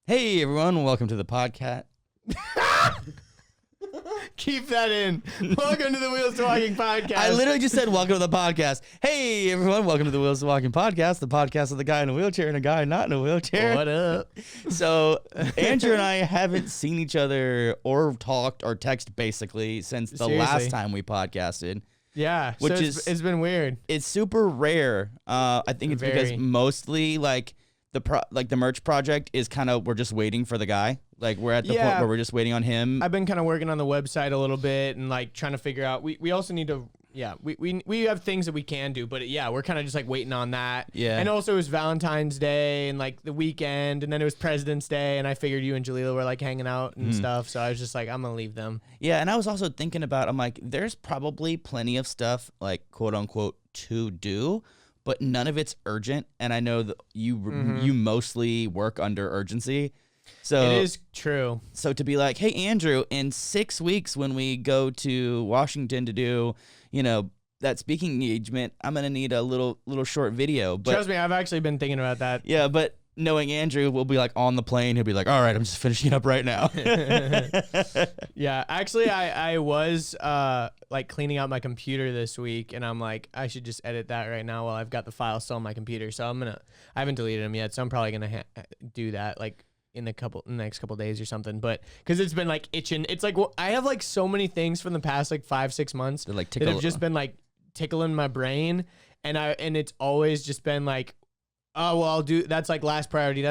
Hey everyone, welcome to the podcast. Keep that in. Welcome to the Wheels to Walking podcast. I literally just said welcome to the podcast. Hey everyone, welcome to the Wheels to Walking podcast, the podcast of the guy in a wheelchair and a guy not in a wheelchair. What up? So Andrew and I haven't seen each other or talked or texted basically since the last time we podcasted. Yeah, which so it's been weird. It's super rare. I think it's because mostly like the merch project is kind of, we're just waiting for the guy. Like we're at the point where we're just waiting on him. I've been kind of working on the website a little bit and like trying to figure out. We also need to. Yeah, we have things that we can do, but yeah, we're kind of just like waiting on that. Yeah. And also it was Valentine's Day and like the weekend, and then it was President's Day, and I figured you and Jalila were like hanging out and stuff, so I was just like, I'm gonna leave them. Yeah, and I was also thinking about, I'm like, there's probably plenty of stuff like quote unquote to do, but none of it's urgent, and I know that you mostly work under urgency. So it is true. So to be like, hey Andrew, in 6 weeks when we go to Washington to do, that speaking engagement, I'm gonna need a little short video. But trust me, I've actually been thinking about that. Yeah, but knowing Andrew, we'll be like on the plane. He'll be like, all right, I'm just finishing up right now. Yeah, actually, I was like cleaning out my computer this week, and I'm like, I should just edit that right now while I've got the file still on my computer. So I haven't deleted them yet, so I'm probably gonna do that like in the next couple days or something. But because it's been like itching, it's like, well, I have like so many things from the past like 5-6 months that have just been like tickling my brain, and it's always just been like, oh, well, I'll do, that's like last priority.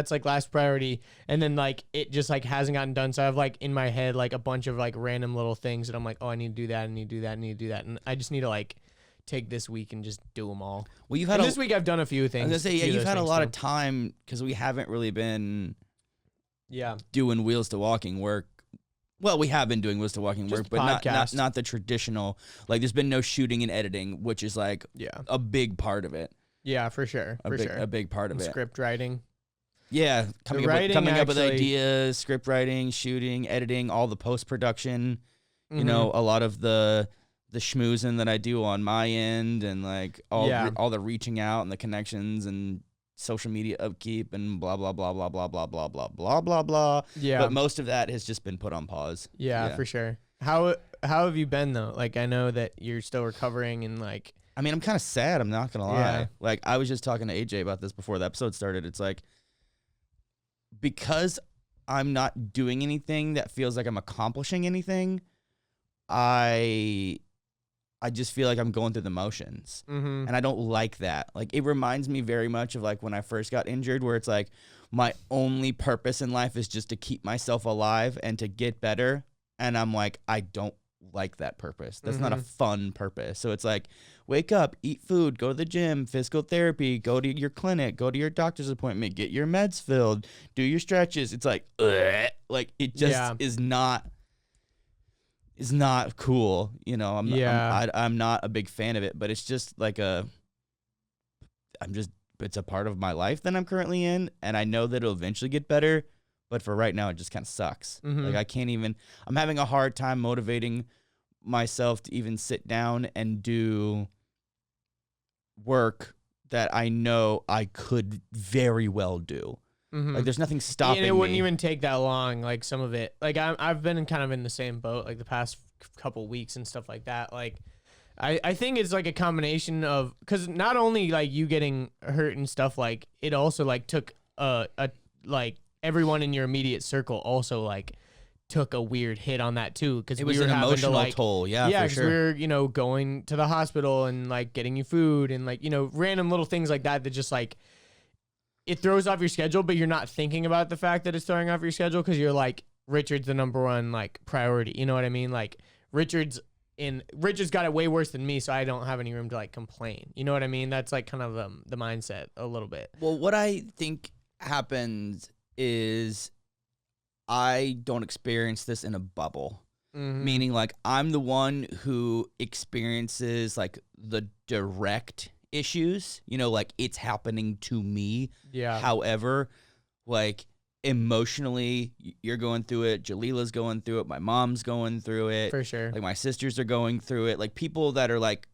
And then like, it just like hasn't gotten done. So I have like in my head, like a bunch of like random little things that I'm like, oh, I need to do that. I need to do that. I need to do that. And I just need to like take this week and just do them all. Well, you've had this week I've done a few things. I was gonna say, yeah, you've had a lot of time because we haven't really been doing Wheels to Walking work. Well, we have been doing Wheels to Walking work, but not the traditional, like there's been no shooting and editing, which is like a big part of it. Yeah, for sure. A big part of it. Script writing. Yeah, coming up with ideas, script writing, shooting, editing, all the post-production, a lot of the schmoozing that I do on my end, and like all the reaching out and the connections and social media upkeep and blah, blah, blah, blah, blah, blah, blah, blah, blah, blah, blah. Yeah. But most of that has just been put on pause. Yeah, for sure. How have you been though? Like, I know that you're still recovering and like, I mean, I'm kind of sad. I'm not going to lie. Yeah. Like, I was just talking to AJ about this before the episode started. It's like, because I'm not doing anything that feels like I'm accomplishing anything, I just feel like I'm going through the motions. And I don't like that. Like, it reminds me very much of like when I first got injured, where it's like my only purpose in life is just to keep myself alive and to get better. And I'm like, I don't like that purpose. That's not a fun purpose. So it's like, wake up, eat food, go to the gym, physical therapy, go to your clinic, go to your doctor's appointment, get your meds filled, do your stretches. It's like, ugh. Like it just is not cool. I'm not a big fan of it, but it's just like it's a part of my life that I'm currently in. And I know that it'll eventually get better, but for right now, it just kind of sucks. Like I'm having a hard time motivating myself to even sit down and do work that I know I could very well do. Like there's nothing stopping me. And it wouldn't even take that long. Like some of it, like I've been kind of in the same boat, like the past couple weeks and stuff like that. Like I think it's like a combination of, because not only like you getting hurt and stuff, like it also like took like everyone in your immediate circle also like took a weird hit on that too, because it was an emotional toll. Yeah, for sure. We were going to the hospital and like getting you food and like random little things like that just like it throws off your schedule, but you're not thinking about the fact that it's throwing off your schedule because you're like, Richard's the number one like priority. You know what I mean? Like Richard's got it way worse than me, so I don't have any room to like complain. You know what I mean? That's like kind of the mindset a little bit. Well, what I think happens is I don't experience this in a bubble. Meaning like I'm the one who experiences like the direct issues, like it's happening to me. Yeah. However, like emotionally, you're going through it. Jalila's going through it. My mom's going through it. For sure. Like my sisters are going through it. Like people that are like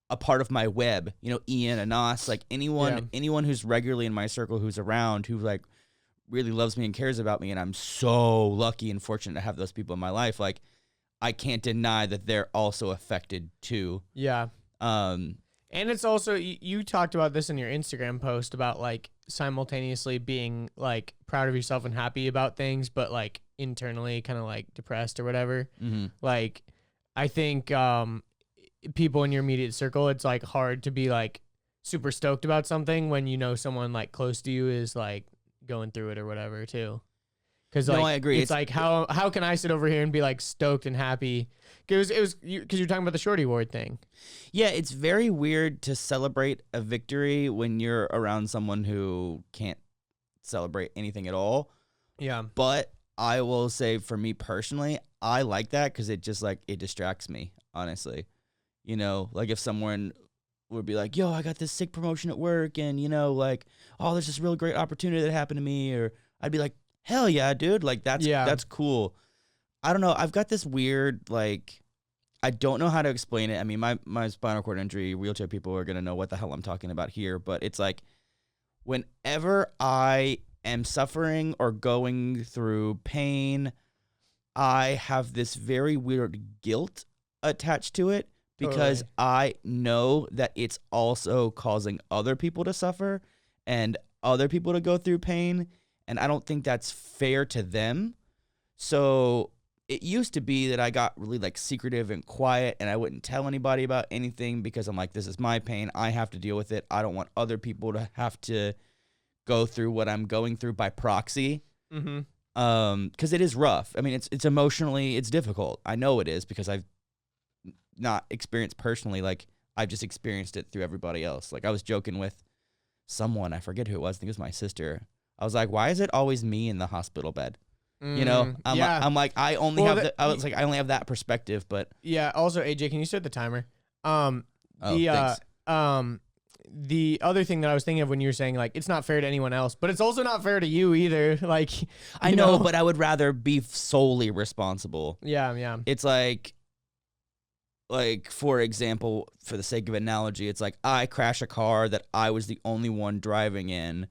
a part of my web, Ian, Anas, like anyone who's regularly in my circle, who's around, who like really loves me and cares about me, and I'm so lucky and fortunate to have those people in my life, like, I can't deny that they're also affected too. Yeah. And it's also, you talked about this in your Instagram post about like simultaneously being like proud of yourself and happy about things, but like internally kind of like depressed or whatever. Mm-hmm. Like, I think people in your immediate circle, it's like hard to be like super stoked about something when you know someone like close to you is like going through it or whatever too. Because like, I agree. It's like how can I sit over here and be like stoked and happy? Because you're talking about the Shorty Ward thing. Yeah, it's very weird to celebrate a victory when you're around someone who can't celebrate anything at all. Yeah. But I will say, for me personally, I like that because it just like it distracts me, honestly. You know, like if someone would be like, yo, I got this sick promotion at work, and you know, like, oh, there's this real great opportunity that happened to me, or I'd be like, hell yeah, dude, like that's cool. I don't know, I've got this weird, like, I don't know how to explain it. I mean, my spinal cord injury, wheelchair people are gonna know what the hell I'm talking about here, but it's like whenever I am suffering or going through pain, I have this very weird guilt attached to it because I know that it's also causing other people to suffer and other people to go through pain, and I don't think that's fair to them. So it used to be that I got really like secretive and quiet, and I wouldn't tell anybody about anything because I'm like, this is my pain. I have to deal with it. I don't want other people to have to go through what I'm going through by proxy. Mm-hmm. Because it is rough. I mean, it's emotionally, it's difficult. I know it is because I've not experienced personally. Like, I've just experienced it through everybody else. Like, I was joking with someone, I forget who it was. I think it was my sister. I was like, why is it always me in the hospital bed? You know, I'm like, I only have that perspective, but yeah. Also, AJ, can you start the timer? Thanks. The other thing that I was thinking of when you were saying like it's not fair to anyone else, but it's also not fair to you either. Like, I know, but I would rather be solely responsible. Yeah. It's like for example, for the sake of analogy, it's like I crash a car that I was the only one driving in.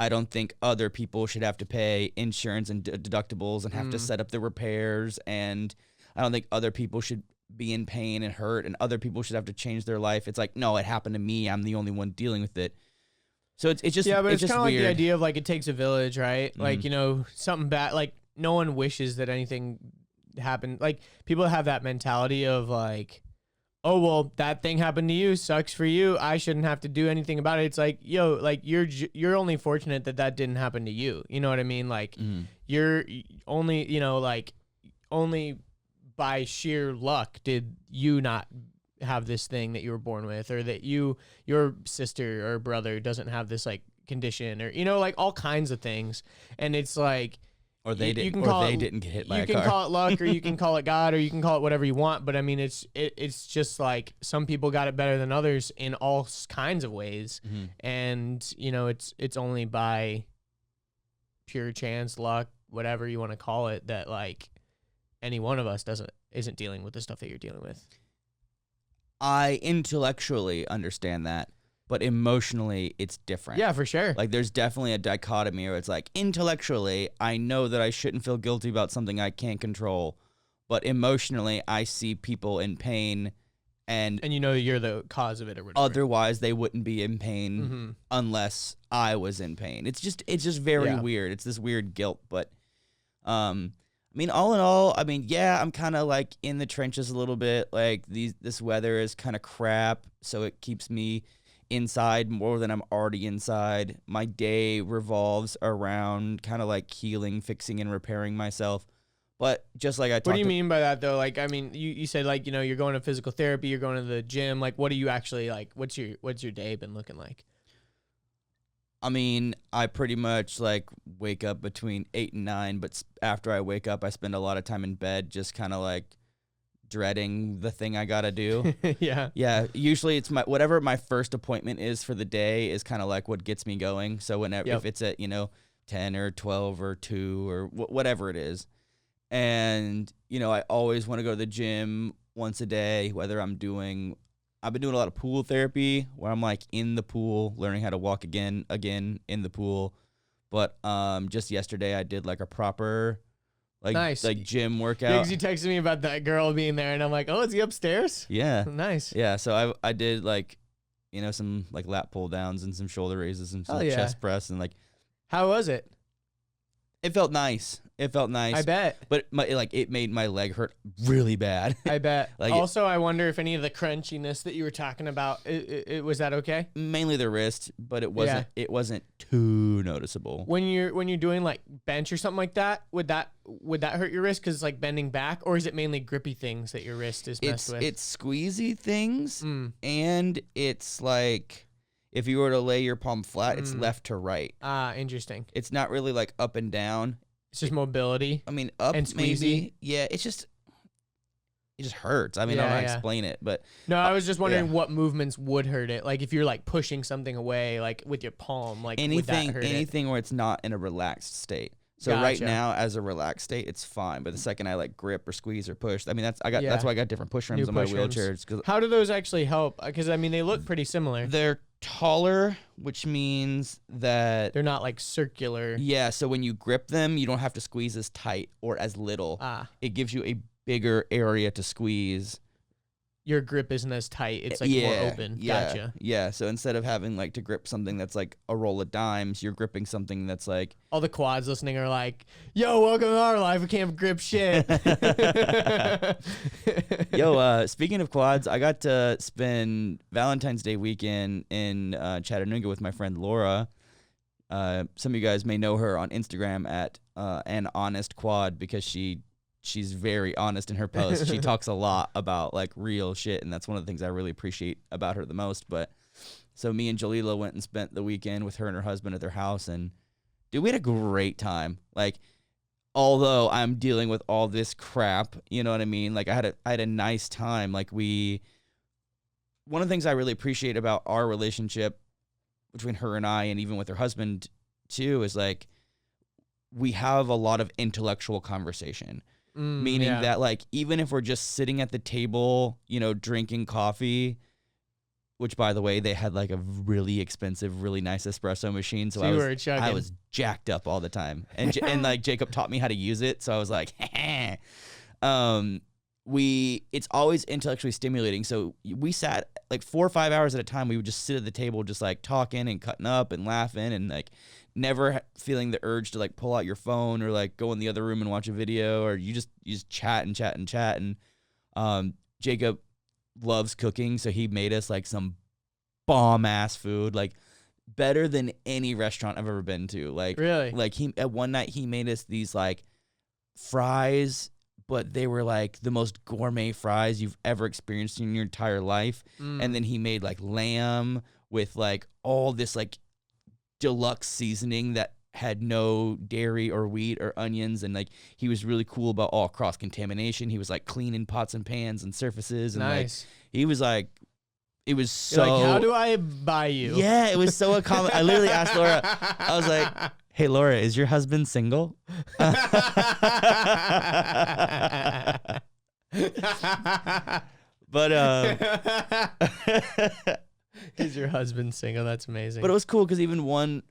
I don't think other people should have to pay insurance and deductibles and have to set up the repairs, and I don't think other people should be in pain and hurt, and other people should have to change their life. It's like, no, it happened to me. I'm the only one dealing with it. So it's just, yeah, but it's just kind of like weird. the idea of like it takes a village, right? Like, you know, something bad, like no one wishes that anything happened. Like people have that mentality of like, oh, well, that thing happened to you, sucks for you. I shouldn't have to do anything about it. It's like, yo, like you're only fortunate that didn't happen to you. You know what I mean? Like you're only, you know, like only by sheer luck did you not have this thing that you were born with, or that your sister or brother doesn't have this like condition, or, you know, like all kinds of things. And it's like, or they didn't get hit by a car. You can call it luck, or you can call it God, or you can call it whatever you want. But I mean, it's just like some people got it better than others in all kinds of ways. And, you know, it's only by pure chance, luck, whatever you want to call it, that like any one of us isn't dealing with the stuff that you're dealing with. I intellectually understand that, but emotionally it's different. Yeah, for sure. Like there's definitely a dichotomy where it's like intellectually I know that I shouldn't feel guilty about something I can't control, but emotionally I see people in pain, and you know you're the cause of it or whatever. Otherwise they wouldn't be in pain unless I was in pain. It's just very weird. It's this weird guilt, but I mean, all in all, I mean, yeah, I'm kind of like in the trenches a little bit. Like this weather is kind of crap, so it keeps me inside more than I'm already inside. My day revolves around kind of like healing, fixing, and repairing myself. But just like I talked, what do you mean by that though? Like, I mean, you said like, you know, you're going to physical therapy, you're going to the gym. Like, what do you actually like? What's your day been looking like? I mean, I pretty much like wake up between 8 and 9, but after I wake up, I spend a lot of time in bed just kind of like dreading the thing I got to do. Yeah. Yeah. Usually it's whatever my first appointment is for the day is kind of like what gets me going. So whenever, if it's at, you know, 10 or 12 or 2 or whatever it is. And, you know, I always want to go to the gym once a day, whether I've been doing a lot of pool therapy where I'm like in the pool, learning how to walk again in the pool. But just yesterday I did like a proper nice. like gym workout. Yeah, 'cause you texted me about that girl being there, and I'm like, oh, is he upstairs? Yeah. Nice. Yeah, so I did like, some like lat pull downs and some shoulder raises and some chest press and like. How was it? It felt nice. I bet. But it made my leg hurt really bad. I bet. Like also, I wonder if any of the crunchiness that you were talking about, it was that okay? Mainly the wrist, but it wasn't too noticeable. When you're doing like bench or something like that, would that hurt your wrist because it's like bending back, or is it mainly grippy things that your wrist is messed with? It's squeezy things, and it's like if you were to lay your palm flat, it's left to right. Ah, interesting. It's not really like up and down. It's just mobility. I mean, up and squeezy. Maybe. Yeah, it just hurts. I mean, I don't know how to explain it, but no, I was just wondering what movements would hurt it. Like if you're like pushing something away, like with your palm, like would that hurt anything where it's not in a relaxed state. So right now, as a relaxed state, it's fine. But the second I like grip or squeeze or push, I mean that's why I got different push rims on my wheelchairs. How do those actually help? Because I mean they look pretty similar. They're taller, which means that they're not like circular. Yeah, so when you grip them, you don't have to squeeze as tight or as little. It gives you a bigger area to squeeze. Your grip isn't as tight. It's like more open. Gotcha. Yeah. So instead of having like to grip something that's like a roll of dimes, you're gripping something that's like. All the quads listening are like, "Yo, welcome to our life. We can't grip shit." Yo, speaking of quads, I got to spend Valentine's Day weekend in Chattanooga with my friend Laura. Some of you guys may know her on Instagram at An Honest Quad because she's very honest in her posts. She talks a lot about like real shit, and that's one of the things I really appreciate about her the most. But so me and Jalila went and spent the weekend with her and her husband at their house, and dude, we had a great time. Like, although I'm dealing with all this crap, you know what I mean? Like I had a nice time. Like one of the things I really appreciate about our relationship between her and I, and even with her husband too, is like we have a lot of intellectual conversation. Meaning that, like, even if we're just sitting at the table, drinking coffee, which, by the way, they had, like, a really expensive, really nice espresso machine. So I was jacked up all the time. And, like, Jacob taught me how to use it. So I was like, it's always intellectually stimulating. So we sat, like, 4 or 5 hours at a time. We would just sit at the table just, like, talking and cutting up and laughing and, like, never feeling the urge to like pull out your phone or like go in the other room and watch a video, or you just chat and chat and chat. And Jacob loves cooking, so he made us like some bomb ass food, like better than any restaurant I've ever been to. Like really, like at one night he made us these like fries, but they were like the most gourmet fries you've ever experienced in your entire life. And then he made like lamb with like all this like deluxe seasoning that had no dairy or wheat or onions, and like he was really cool about all cross contamination. He was like cleaning pots and pans and surfaces, and nice. Like he was like, it was so. You're like, how do I buy you? Yeah, it was so accommodating. I literally asked Laura. I was like, "Hey, Laura, is your husband single?" But is your husband single? That's amazing. But it was cool because even one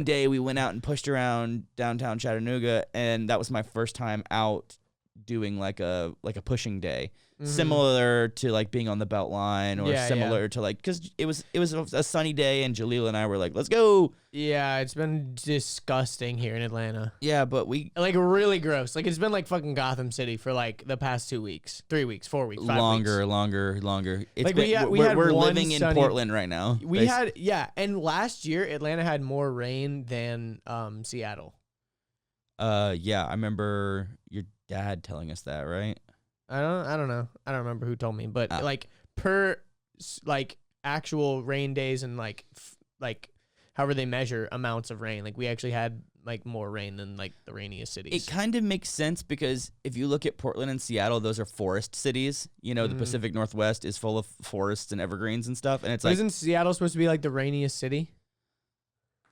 day we went out and pushed around downtown Chattanooga, and that was my first time out doing like a pushing day, similar to like being on the Beltline, or similar to like, because it was a sunny day, and Jaleel and I were like, let's go. Yeah, it's been disgusting here in Atlanta. Yeah, but we like really gross. Like it's been like fucking Gotham City for like the past 2 weeks, 3 weeks, 4 weeks, 5 longer, weeks. longer. It's like been, we're living in Portland right now. We had and last year Atlanta had more rain than Seattle. Yeah, I remember your dad telling us that, right? I don't know. I don't remember who told me, but like per like actual rain days and like however they measure amounts of rain, like we actually had like more rain than like the rainiest cities. It kind of makes sense because if you look at Portland and Seattle, those are forest cities. You know, the Pacific Northwest is full of forests and evergreens and stuff, and it's like, isn't Seattle supposed to be like the rainiest city?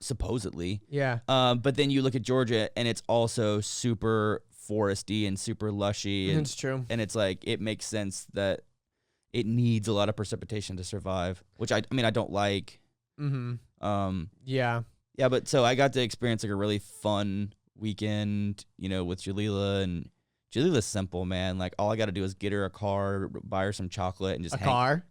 Supposedly. Yeah. But then you look at Georgia and it's also super foresty and super lushy. And it's true. And it's like, it makes sense that it needs a lot of precipitation to survive, which I mean, I don't like. Yeah. Yeah, but so I got to experience like a really fun weekend, with Jalila, and Jalila's simple, man. Like all I got to do is get her a car, buy her some chocolate, and just card.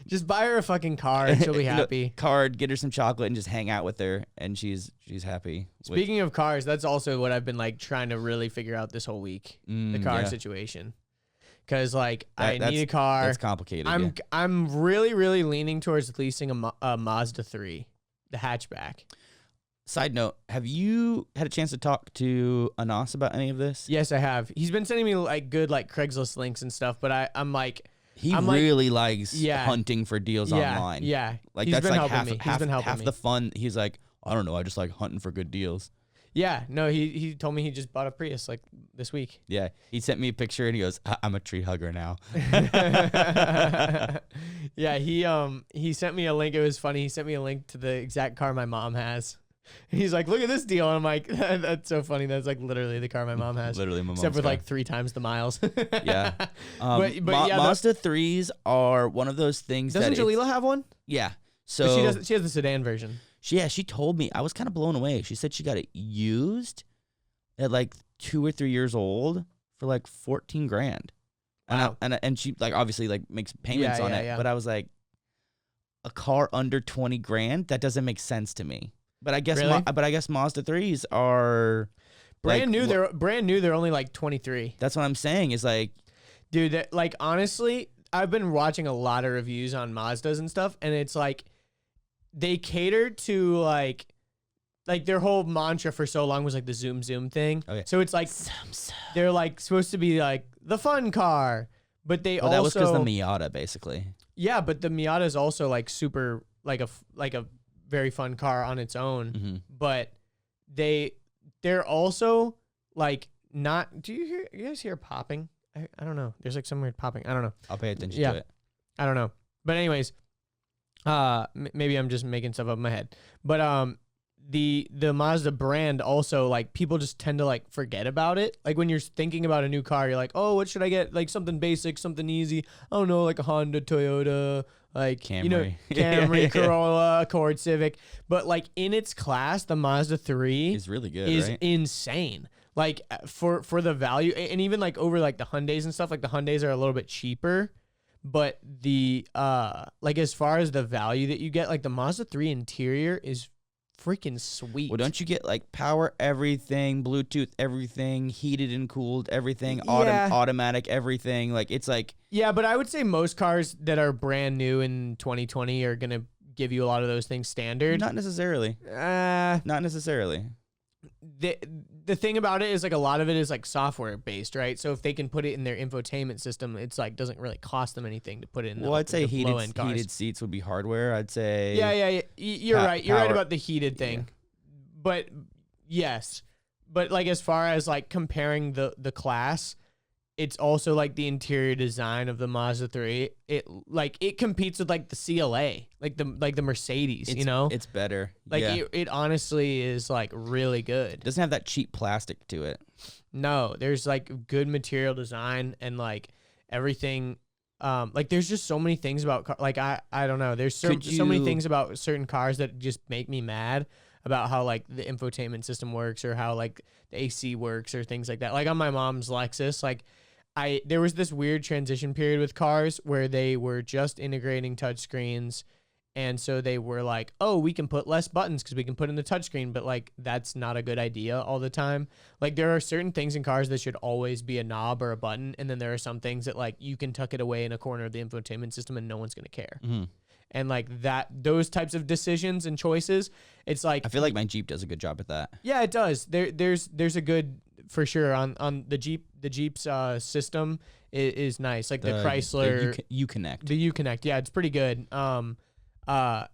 Just buy her a fucking card, and she'll be happy. Get her some chocolate, and just hang out with her, and she's happy. Speaking of cars, that's also what I've been like trying to really figure out this whole week, the car situation. Because like I need a car. That's complicated. I'm really really leaning towards leasing a Mazda 3, the hatchback. Side note, have you had a chance to talk to Anas about any of this? Yes, I have. He's been sending me like good like Craigslist links and stuff, but I'm like he really likes hunting for deals online. Yeah, like he's that's been like helping me. He's been helping half me. the fun. He's like, I don't know, I just like hunting for good deals. Yeah, no, he told me he just bought a Prius like this week. Yeah, he sent me a picture and he goes, I'm a tree hugger now. Yeah, he sent me a link. It was funny. He sent me a link to the exact car my mom has. He's like, look at this deal. And I'm like, that's so funny. That's like literally the car my mom has. Literally my mom's except with car. like 3 times the miles. Yeah. But yeah, Mazda 3s are one of those things. Doesn't Jalila have one? Yeah. So but she has the sedan version. She told me, I was kind of blown away. She said she got it used at like 2 or 3 years old for like $14,000. Wow. And she like obviously like makes payments on it. Yeah. But I was like, a car under $20,000? That doesn't make sense to me. But I guess really? But I guess Mazda 3s are brand new. They're brand new. They're only like 23. That's what I'm saying. Is like, dude, like honestly, I've been watching a lot of reviews on Mazdas and stuff, and it's like they cater to like their whole mantra for so long was like the zoom thing. Okay. So it's like they're like supposed to be like the fun car, but they also that was because the Miata basically. Yeah, but the Miata is also like super like a very fun car on its own. Mm-hmm. But they're also like not. Do you guys hear popping? I don't know. There's like some weird popping. I don't know. I'll pay attention to it. I don't know. But anyways, maybe I'm just making stuff up in my head. But the Mazda brand also, like, people just tend to like forget about it. Like when you're thinking about a new car, you're like, oh, what should I get? Like something basic, something easy. I don't know, like a Honda, Toyota, like Camry, Camry, Corolla, Accord, Civic. But like in its class, the Mazda 3 is really good. Is right? insane. Like for the value, and even like over like the Hyundais and stuff, like the Hyundais are a little bit cheaper, but the like as far as the value that you get, like the Mazda 3 interior is freaking sweet. Well, don't you get like power everything, Bluetooth everything, heated and cooled everything, automatic everything? Like it's like, yeah, but I would say most cars that are brand new in 2020 are gonna give you a lot of those things standard. Not necessarily. Not necessarily. The thing about it is like a lot of it is like software based, right? So if they can put it in their infotainment system, it's like doesn't really cost them anything to put it in. Well, I'd say heated seats would be hardware. I'd say yeah. You're right. You're right about the heated thing, but yes, but like as far as like comparing the class, it's also like the interior design of the Mazda 3. It competes with like the CLA, like the Mercedes. It's better. Like it honestly is like really good. It doesn't have that cheap plastic to it. No, there's like good material design and like everything. Like there's just so many things about like I don't know. There's so many things about certain cars that just make me mad about how like the infotainment system works or how like the AC works or things like that. Like on my mom's Lexus, like there was this weird transition period with cars where they were just integrating touchscreens. And so they were like, oh, we can put less buttons because we can put in the touchscreen. But like, that's not a good idea all the time. Like there are certain things in cars that should always be a knob or a button. And then there are some things that like you can tuck it away in a corner of the infotainment system and no one's going to care. Mm-hmm. And like those types of decisions and choices, it's like, I feel like my Jeep does a good job at that. Yeah, it does. There's a good, for sure, on the Jeep's system is nice. Like the Chrysler the Uconnect. The Uconnect, yeah, it's pretty good. But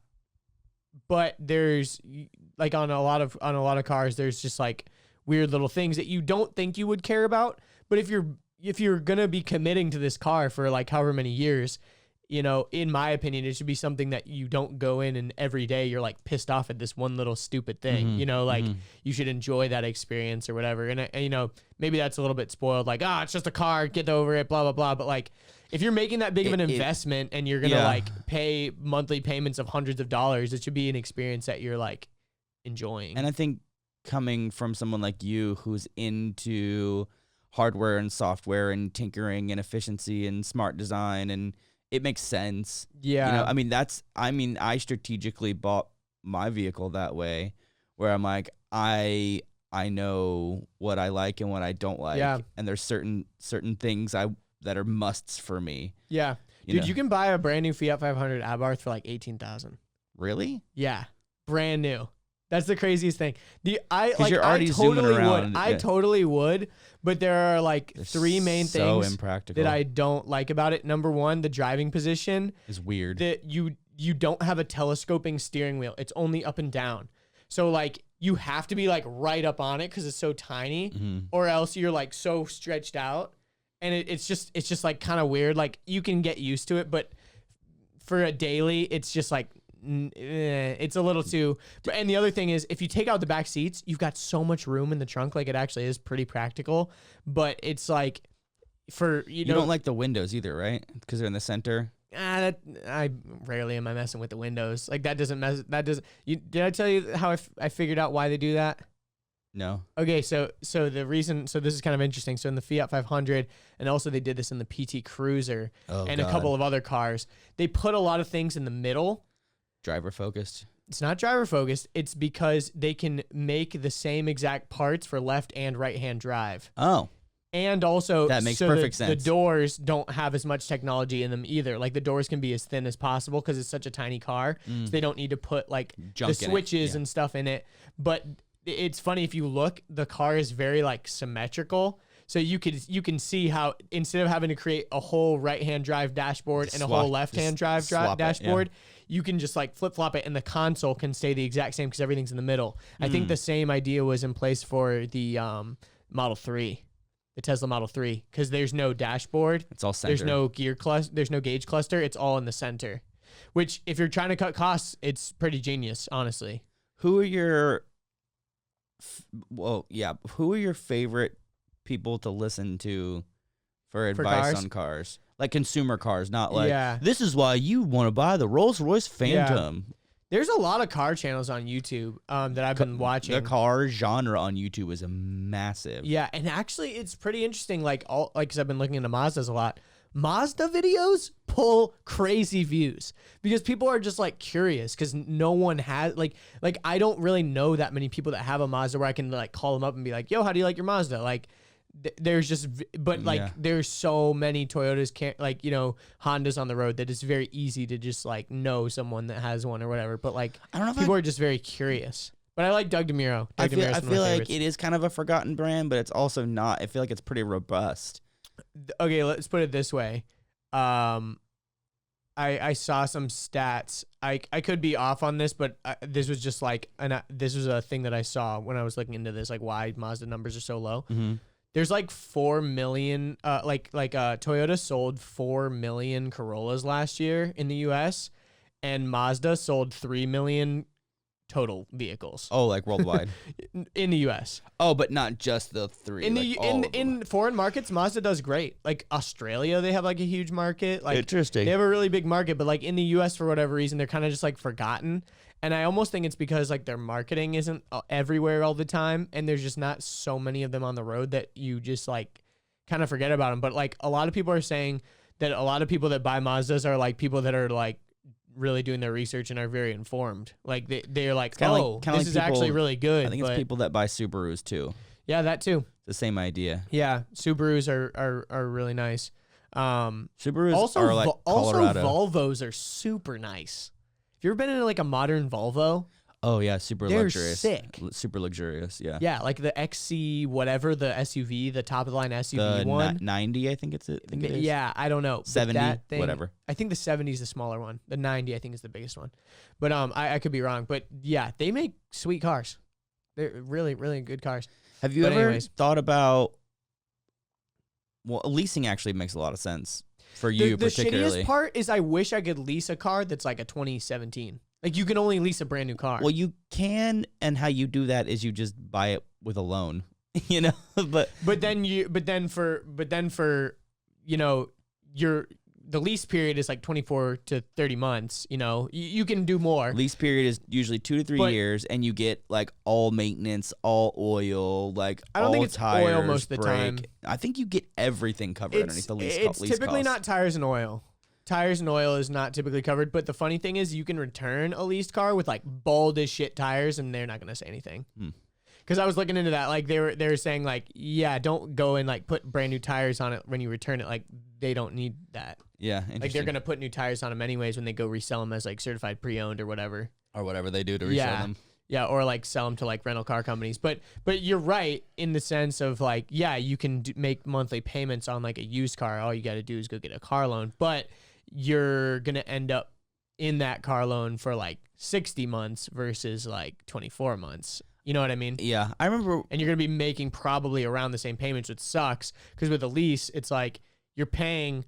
there's like on a lot of cars, there's just like weird little things that you don't think you would care about. But if you're gonna be committing to this car for like however many years, you know, in my opinion, it should be something that you don't go in and every day you're like pissed off at this one little stupid thing, you know, like you should enjoy that experience or whatever. And you know, maybe that's a little bit spoiled, like, it's just a car, get over it, blah, blah, blah. But like, if you're making that big of an investment and you're going to like pay monthly payments of hundreds of dollars, it should be an experience that you're like enjoying. And I think coming from someone like you who's into hardware and software and tinkering and efficiency and smart design, and it makes sense. Yeah. You know, I strategically bought my vehicle that way, where I'm like, I know what I like and what I don't like. Yeah. And there's certain things that are musts for me. Yeah. Dude, you can buy a brand new Fiat 500 Abarth for like $18,000. Really? Yeah. Brand new. That's the craziest thing. I totally would, but there are like three main things impractical that I don't like about it. Number one, the driving position is weird. That you don't have a telescoping steering wheel. It's only up and down. So like you have to be like right up on it because it's so tiny, or else you're like so stretched out, and it's just like kind of weird. Like you can get used to it, but for a daily, it's just like. It's a little too. And the other thing is, if you take out the back seats, you've got so much room in the trunk. Like it actually is pretty practical, but it's like you don't like the windows either, right? Because they're in the center. I rarely am I messing with the windows. Like that doesn't mess. That doesn't. Did I tell you how I figured out why they do that? No. Okay, so the reason, so this is kind of interesting. So in the Fiat 500, and also they did this in the PT Cruiser a couple of other cars, they put a lot of things in the middle. Driver focused. It's not driver focused. It's because they can make the same exact parts for left and right hand drive. Oh. And also, that makes perfect sense. The doors don't have as much technology in them either. Like the doors can be as thin as possible because it's such a tiny car. So they don't need to put like the switches and stuff in it. But it's funny, if you look, the car is very like symmetrical. So you can see how instead of having to create a whole right-hand drive dashboard and a whole left-hand drive dashboard, you can just like flip-flop it and the console can stay the exact same because everything's in the middle. I think the same idea was in place for the Model 3, the Tesla Model 3, because there's no dashboard. It's all center. There's no there's no gauge cluster. It's all in the center, which if you're trying to cut costs, it's pretty genius, honestly. Who are your favorite people to listen to for advice on cars? Like consumer cars, not like, this is why you want to buy the Rolls-Royce Phantom. Yeah. There's a lot of car channels on YouTube that I've been watching. The car genre on YouTube is massive. Yeah, and actually it's pretty interesting, because I've been looking into Mazdas a lot. Mazda videos pull crazy views because people are just like curious because no one has like I don't really know that many people that have a Mazda where I can like call them up and be like, yo, how do you like your Mazda? Like there's just, there's so many Toyotas, Hondas on the road that it's very easy to just like know someone that has one or whatever. But like, I don't know, people are just very curious. But I like Doug DeMuro. I feel like it is kind of a forgotten brand, but it's also not. I feel like it's pretty robust. Okay, let's put it this way. I saw some stats. I could be off on this, but this was just like, this was a thing that I saw when I was looking into this, like why Mazda numbers are so low. Mm-hmm. There's like 4 million, Toyota sold 4 million Corollas last year in the U.S. and Mazda sold 3 million total vehicles. Oh, like worldwide? In the U.S. Oh, but not just the 3. In foreign markets, Mazda does great. Like Australia, they have like a huge market. Like interesting. They have a really big market, but like in the U.S. for whatever reason, they're kind of just like forgotten. And I almost think it's because like their marketing isn't everywhere all the time, and there's just not so many of them on the road that you just like kind of forget about them. But like a lot of people are saying that a lot of people that buy Mazdas are like people that are like really doing their research and are very informed. Like they're like, this is actually really good. I think it's people that buy Subarus too. Yeah, that too. The same idea. Yeah, Subarus are really nice. Subarus are like Colorado. Also, Volvos are super nice. Have you ever been in like a modern Volvo? Oh yeah, super luxurious. Sick. Super luxurious, yeah. Yeah, like the XC whatever, the SUV, the top of the line SUV one. 90, I think it is. Yeah, I don't know. 70, whatever. I think the 70 is the smaller one. The 90 I think is the biggest one. But I could be wrong. But yeah, they make sweet cars. They're really, really good cars. Have you ever thought about, leasing actually makes a lot of sense. for you The particularly. shittiest part is I wish I could lease a car that's like a 2017. Like you can only lease a brand new car. Well, you can, and how you do that is you just buy it with a loan, but then for the lease period is like 24 to 30 months. You can do more. lease period is usually 2 to 3 years, and you get like all maintenance, all oil, like I don't all think it's tires, oil most of the brake. time. I think you get everything covered underneath the lease. It's lease typically cost. not tires and oil. Tires and oil is not typically covered, but the funny thing is you can return a leased car with like bald as shit tires and they're not going to say anything. Because I was looking into that, like they were saying like, yeah, don't go and like put brand new tires on it when you return it. Like they don't need that. Yeah, like they're gonna put new tires on them anyways when they go resell them as like certified pre-owned or whatever. Or whatever they do to resell them. Yeah, or like sell them to like rental car companies. But you're right in the sense of like, yeah, you can make monthly payments on like a used car. All you got to do is go get a car loan, but you're gonna end up in that car loan for like 60 months versus like 24 months. You know what I mean? Yeah, I remember. And you're going to be making probably around the same payments, which sucks because with a lease, it's like you're paying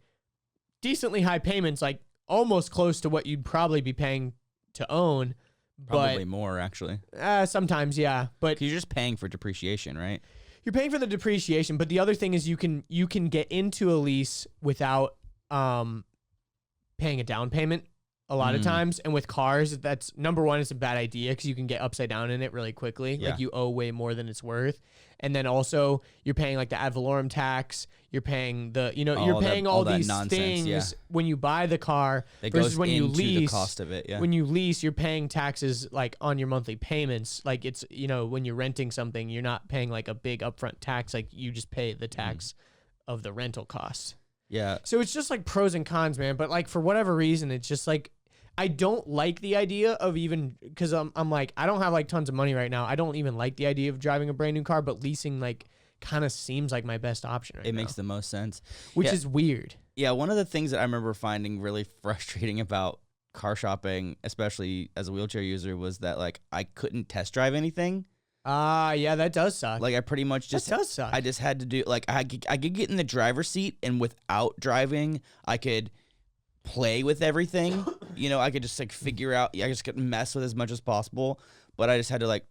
decently high payments, like almost close to what you'd probably be paying to own. Probably more, actually. Sometimes, yeah. But you're just paying for depreciation, right? You're paying for the depreciation. But the other thing is you can get into a lease without paying a down payment. A lot of times, and with cars, that's number one, it's a bad idea because you can get upside down in it really quickly. Yeah. Like you owe way more than it's worth. And then also you're paying like the ad valorem tax. You're paying you're paying all these things when you buy the car that versus goes when you into lease. The cost of it, yeah. When you lease, you're paying taxes like on your monthly payments. Like it's, when you're renting something, you're not paying like a big upfront tax. Like you just pay the tax of the rental cost. Yeah. So it's just like pros and cons, man. But like for whatever reason, it's just like, I don't like the idea of even because I'm like, I don't have like tons of money right now. I don't even like the idea of driving a brand new car, but leasing like kind of seems like my best option right now. It makes the most sense. Which is weird. Yeah, one of the things that I remember finding really frustrating about car shopping, especially as a wheelchair user, was that like I couldn't test drive anything. Yeah, that does suck. Like I pretty much just that does suck. I just had to do like I could get in the driver's seat, and without driving, I could play with everything. I could just like figure out. I just could mess with as much as possible, but I just had to like,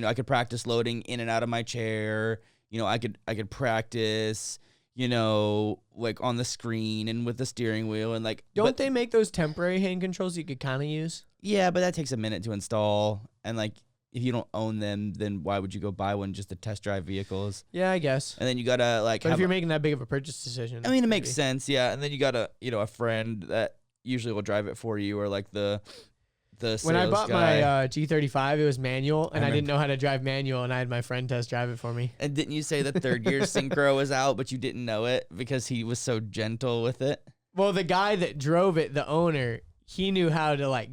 I could practice loading in and out of my chair. I could practice, like on the screen and with the steering wheel and like. Don't they make those temporary hand controls you could kind of use? Yeah, but that takes a minute to install, and like if you don't own them, then why would you go buy one just to test drive vehicles? Yeah, I guess. And then you gotta like. But if you're making that big of a purchase decision, I mean, it makes sense, yeah. And then you got a friend that usually will drive it for you, or like the sales when I bought guy. my G35, it was manual, and I didn't know how to drive manual, and I had my friend test drive it for me. And didn't you say the third gear synchro was out, but you didn't know it because he was so gentle with it? Well, the guy that drove it, the owner, he knew how to like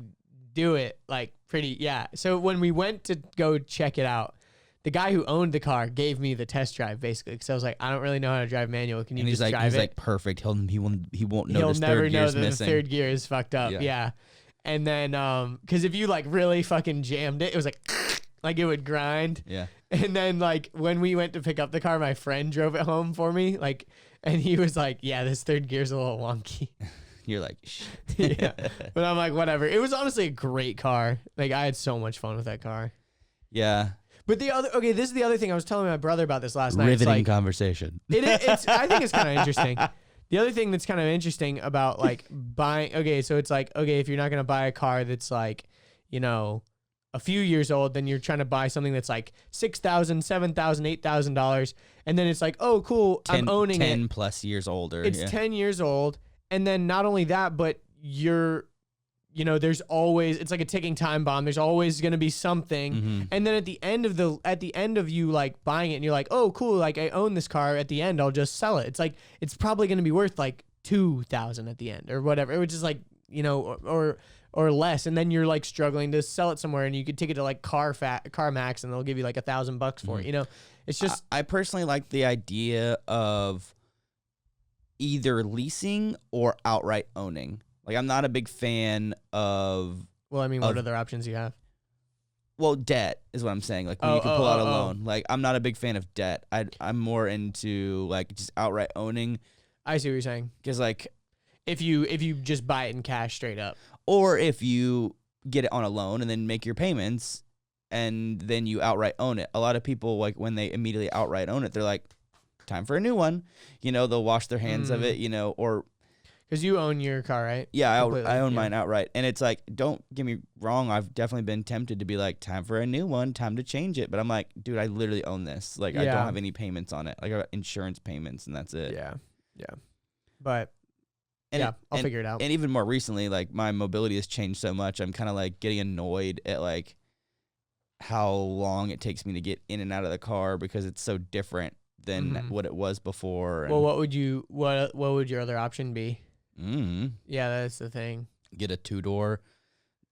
do it like pretty, yeah. So when we went to go check it out, the guy who owned the car gave me the test drive basically because I was like, I don't really know how to drive manual. Can you just drive it? He's like, perfect. He won't know He'll this never third know gear's that missing. the third gear is fucked up. Yeah. And then, because if you like really fucking jammed it, it was like it would grind. Yeah. And then like when we went to pick up the car, my friend drove it home for me. Like, and he was like, yeah, this third gear's a little wonky. You're like, shit. Yeah. But I'm like, whatever. It was honestly a great car. Like I had so much fun with that car. Yeah. But this is the other thing I was telling my brother about this last night. Riveting conversation. It's I think it's kind of interesting. The other thing that's kind of interesting about like buying, so it's like, if you're not going to buy a car that's like, a few years old, then you're trying to buy something that's like $6,000, $7,000, $8,000. And then it's like, oh, cool, I'm owning 10 it. 10 plus years older. It's 10 years old. And then not only that, but you're, there's always, it's like a ticking time bomb. There's always going to be something. Mm-hmm. And then at the end of you like buying it and you're like, oh, cool. Like I own this car. At the end, I'll just sell it. It's like, it's probably going to be worth like $2,000 at the end or whatever. It was just like, or less. And then you're like struggling to sell it somewhere and you could take it to like CarMax and they'll give you like $1,000 for it. It's just, I personally like the idea of either leasing or outright owning. Like, I'm not a big fan of... Well, I mean, what other options do you have? Well, debt is what I'm saying. Like, when you can pull out a loan. Like, I'm not a big fan of debt. I'm more into, like, just outright owning I see what you're saying. Because like, if you just buy it in cash straight up, or if you get it on a loan and then make your payments and then you outright own it. A lot of people, like when they immediately outright own it, they're like, time for a new one. You know, they'll wash their hands of it, you know, or because you own your car, right? Yeah, I own mine outright. And it's like, don't get me wrong, I've definitely been tempted to be like, time for a new one, time to change it. But I'm like, dude, I literally own this. Like, I don't have any payments on it. Like, I got insurance payments, and that's it. Yeah. But, I'll figure it out. And even more recently, like, my mobility has changed so much. I'm kind of, like, getting annoyed at, like, how long it takes me to get in and out of the car because it's so different than what it was before. Well, what would your other option be? Yeah, that's the thing. Get a 2-door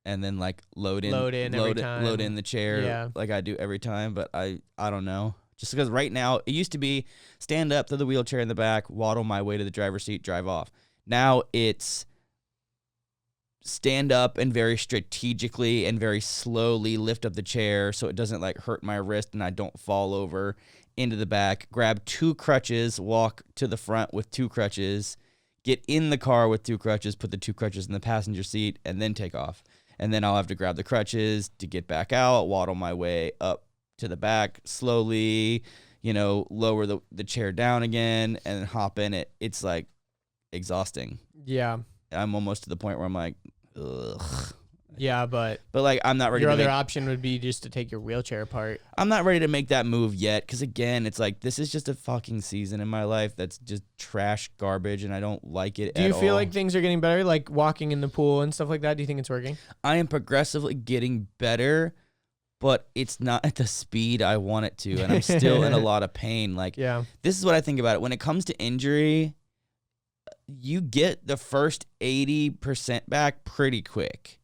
and then like load in the chair like I do every time. But I don't know. Just because right now it used to be stand up, throw the wheelchair in the back, waddle my way to the driver's seat, drive off. Now it's stand up and very strategically and very slowly lift up the chair so it doesn't like hurt my wrist and I don't fall over into the back. Grab 2 crutches, walk to the front with 2 crutches. Get in the car with 2 crutches, put the 2 crutches in the passenger seat, and then take off. And then I'll have to grab the crutches to get back out, waddle my way up to the back slowly, you know, lower the chair down again, and then hop in it. It's, like, exhausting. Yeah. I'm almost to the point where I'm like, ugh. Yeah, but like, I'm not ready your other option would be just to take your wheelchair apart. I'm not ready to make that move yet because, again, it's like this is just a fucking season in my life that's just trash garbage, and I don't like it at all. Do you feel like things are getting better, like walking in the pool and stuff like that? Do you think it's working? I am progressively getting better, but it's not at the speed I want it to, and I'm still in a lot of pain. Like, this is what I think about it. When it comes to injury, you get the first 80% back pretty quick.